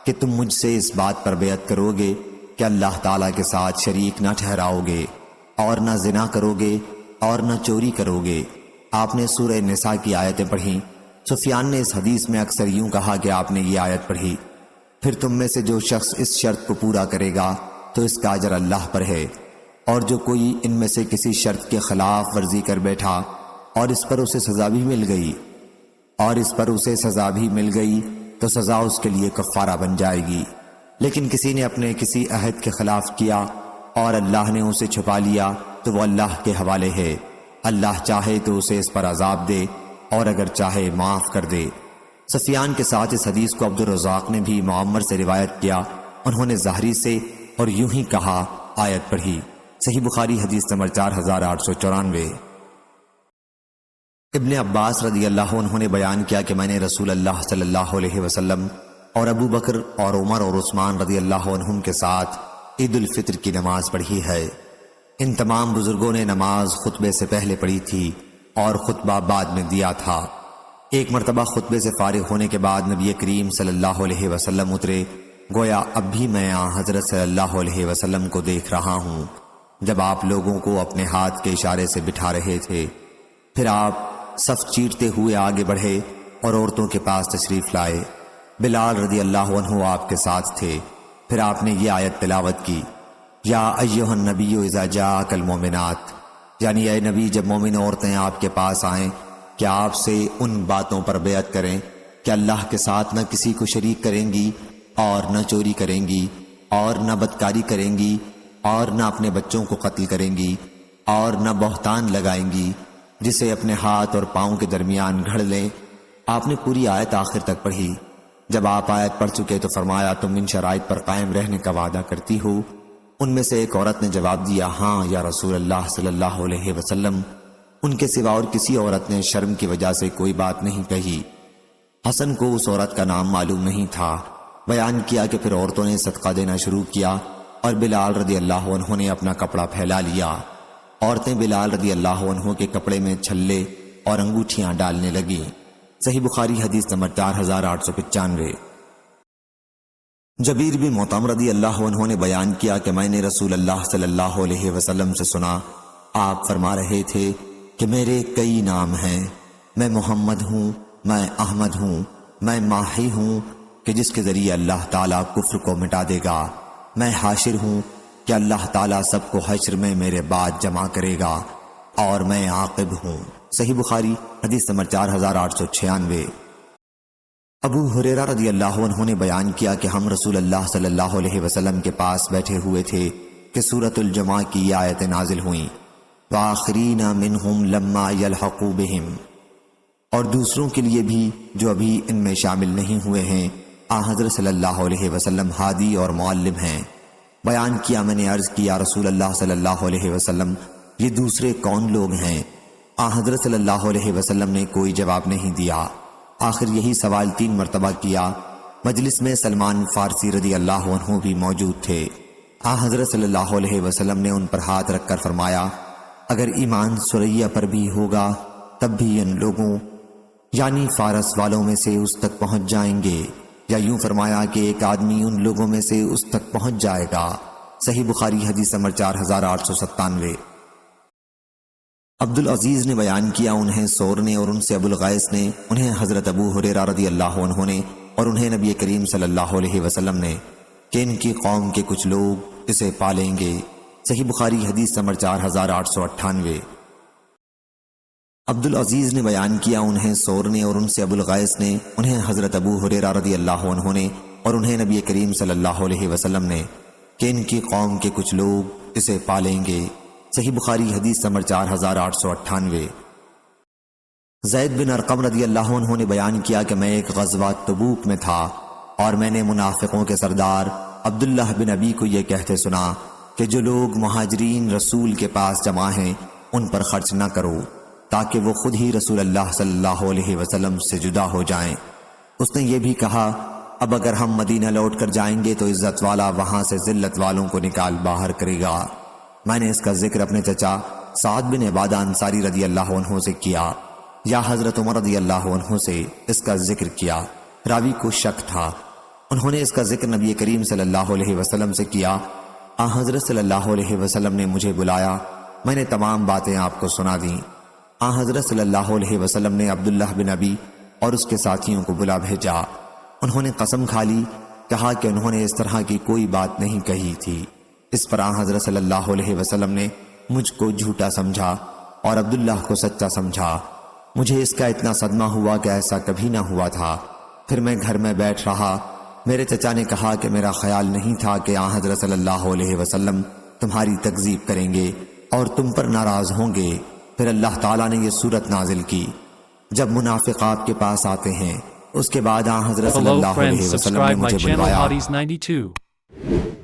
کہ تم مجھ سے اس بات پر بیعت کرو گے کہ اللہ تعالیٰ کے ساتھ شریک نہ ٹھہراؤ گے، اور نہ زنا کرو گے، اور نہ چوری کرو گے۔ آپ نے سورہ نساء کی آیتیں پڑھیں۔ سفیان نے اس حدیث میں اکثر یوں کہا کہ آپ نے یہ آیت پڑھی، پھر تم میں سے جو شخص اس شرط کو پورا کرے گا تو اس کا اجر اللہ پر ہے، اور جو کوئی ان میں سے کسی شرط کے خلاف ورزی کر بیٹھا اور اس پر اسے سزا بھی مل گئی تو سزا اس کے لیے کفارہ بن جائے گی۔ لیکن کسی نے اپنے کسی عہد کے خلاف کیا اور اللہ نے اسے چھپا لیا تو وہ اللہ کے حوالے ہے، اللہ چاہے تو اسے اس پر عذاب دے اور اگر چاہے معاف کر دے۔ سفیان کے ساتھ اس حدیث کو عبد الرزاق نے بھی معمر سے روایت کیا، انہوں نے ظاہری سے اور یوں ہی کہا، آیت پڑھی۔ صحیح بخاری حدیث نمبر 4894۔ ابن عباس رضی اللہ عنہ نے بیان کیا کہ میں نے رسول اللہ صلی اللہ علیہ وسلم اور ابو بکر اور عمر اور عثمان رضی اللہ عنہم کے ساتھ عید الفطر کی نماز پڑھی ہے۔ ان تمام بزرگوں نے نماز خطبے سے پہلے پڑھی تھی اور خطبہ بعد میں دیا تھا۔ ایک مرتبہ خطبے سے فارغ ہونے کے بعد نبی کریم صلی اللہ علیہ وسلم اترے، گویا اب بھی میں حضرت صلی اللہ علیہ وسلم کو دیکھ رہا ہوں جب آپ لوگوں کو اپنے ہاتھ کے اشارے سے بٹھا رہے تھے۔ پھر آپ صف چیرتے ہوئے آگے بڑھے اور عورتوں کے پاس تشریف لائے۔ بلال رضی اللہ عنہ آپ کے ساتھ تھے۔ پھر آپ نے یہ آیت تلاوت کی، یا ایھا النبی اذا جاءک المؤمنات، یعنی اے نبی جب مومن عورتیں آپ کے پاس آئیں کیا آپ سے ان باتوں پر بیعت کریں کہ اللہ کے ساتھ نہ کسی کو شریک کریں گی اور نہ چوری کریں گی اور نہ بدکاری کریں گی اور نہ اپنے بچوں کو قتل کریں گی اور نہ بہتان لگائیں گی جسے اپنے ہاتھ اور پاؤں کے درمیان گھڑ لیں۔ آپ نے پوری آیت آخر تک پڑھی۔ جب آپ آیت پڑھ چکے تو فرمایا تم ان شرائط پر قائم رہنے کا وعدہ کرتی ہو؟ ان میں سے ایک عورت نے جواب دیا ہاں یا رسول اللہ صلی اللہ علیہ وسلم۔ ان کے سوا اور کسی عورت نے شرم کی وجہ سے کوئی بات نہیں کہی۔ حسن کو اس عورت کا نام معلوم نہیں تھا۔ بیان کیا کہ پھر عورتوں نے صدقہ دینا شروع کیا اور بلال رضی اللہ عنہ نے اپنا کپڑا پھیلا لیا۔ عورتیں بلال رضی اللہ عنہ کے کپڑے میں چھلے اور انگوٹھیاں ڈالنے لگیں۔ صحیح بخاری حدیث نمبر 4895۔ جبیر بن مطعم رضی اللہ عنہ نے بیان کیا کہ میں نے رسول اللہ صلی اللہ علیہ وسلم سے سنا، آپ فرما رہے تھے کہ میرے کئی نام ہیں، میں محمد ہوں، میں احمد ہوں، میں ماہی ہوں کہ جس کے ذریعے اللہ تعالیٰ کفر کو مٹا دے گا، میں حاشر ہوں کہ اللہ تعالیٰ سب کو حشر میں میرے بعد جمع کرے گا، اور میں عاقب ہوں۔ صحیح بخاری حدیث نمبر 4896۔ ابو ہریرہ رضی اللہ عنہ نے بیان کیا کہ ہم رسول اللہ صلی اللہ علیہ وسلم کے پاس بیٹھے ہوئے تھے کہ سورۃ الجمعہ کی یہ آیتیں نازل ہوئیں، وآخرین منہم لما یلحقوا بہم، اور دوسروں کے لیے بھی جو ابھی ان میں شامل نہیں ہوئے ہیں حضرت صلی اللہ علیہ وسلم ہادی اور معلم ہیں۔ بیان کیا میں نے عرض کیا رسول اللہ صلی اللہ علیہ وسلم یہ دوسرے کون لوگ ہیں؟ حضرت صلی اللہ علیہ وسلم نے کوئی جواب نہیں دیا۔ آخر یہی سوال 3 مرتبہ کیا۔ مجلس میں سلمان فارسی رضی اللہ عنہ بھی موجود تھے۔ حضرت صلی اللہ علیہ وسلم نے ان پر ہاتھ رکھ کر فرمایا اگر ایمان سریہ پر بھی ہوگا تب بھی ان لوگوں یعنی فارس والوں میں سے اس تک پہنچ جائیں گے، یا یوں فرمایا کہ ایک آدمی ان لوگوں میں سے اس تک پہنچ جائے گا۔ صحیح بخاری حدیث نمبر 4897۔ عبدالعزیز نے بیان کیا انہیں سور نے اور ان سے ابو الغیث نے انہیں حضرت ابو ہریرہ رضی اللہ عنہ نے اور انہیں نبی کریم صلی اللہ علیہ وسلم نے کہ ان کی قوم کے کچھ لوگ اسے پالیں گے۔ صحیح بخاری حدیث نمبر 4898۔ عبدالعزیز نے بیان کیا انہیں سور نے اور ان سے ابو الغیث نے انہیں حضرت ابو ہریرہ رضی اللہ عنہ نے اور انہیں نبی کریم صلی اللہ علیہ وسلم نے کہ ان کی قوم کے کچھ لوگ اسے پالیں گے۔ صحیح بخاری حدیث نمبر 4898۔ زید بن ارقم رضی اللہ عنہ نے بیان کیا کہ میں ایک غزوہ تبوک میں تھا اور میں نے منافقوں کے سردار عبداللہ بن ابی کو یہ کہتے سنا کہ جو لوگ مہاجرین رسول کے پاس جمع ہیں ان پر خرچ نہ کرو تاکہ وہ خود ہی رسول اللہ صلی اللہ علیہ وسلم سے جدا ہو جائیں۔ اس نے یہ بھی کہا اب اگر ہم مدینہ لوٹ کر جائیں گے تو عزت والا وہاں سے ذلت والوں کو نکال باہر کرے گا۔ میں نے اس کا ذکر اپنے چچا سعد بن عبادہ انصاری رضی اللہ عنہ سے کیا یا حضرت عمر رضی اللہ عنہ سے اس کا ذکر کیا، راوی کو شک تھا۔ انہوں نے اس کا ذکر نبی کریم صلی اللہ علیہ وسلم سے کیا۔ حضرت صلی اللہ علیہ وسلم نے مجھے بلایا، میں نے تمام باتیں آپ کو سنا دیں۔ حضرت صلی اللہ علیہ وسلم نے عبداللہ بن ابی اور اس کے ساتھیوں کو بلا بھیجا۔ انہوں نے قسم کھا لی، کہا کہ انہوں نے اس طرح کی کوئی بات نہیں کہی تھی۔ اس پر حضرت صلی اللہ علیہ وسلم نے مجھ کو جھوٹا سمجھا اور عبداللہ کو سچا سمجھا۔ مجھے اس کا اتنا صدمہ ہوا کہ ایسا کبھی نہ ہوا تھا۔ پھر میں گھر میں بیٹھ رہا، میرے چچا نے کہا کہ میرا خیال نہیں تھا کہ حضرت صلی اللہ علیہ وسلم تمہاری تکذیب کریں گے اور تم پر ناراض ہوں گے۔ پھر اللہ تعالیٰ نے یہ صورت نازل کی جب منافق آپ کے پاس آتے ہیں۔ اس کے بعد حضرت صلی Hello اللہ علیہ friends, وسلم نے subscribe my مجھے channel بلوایا۔ Hotties92.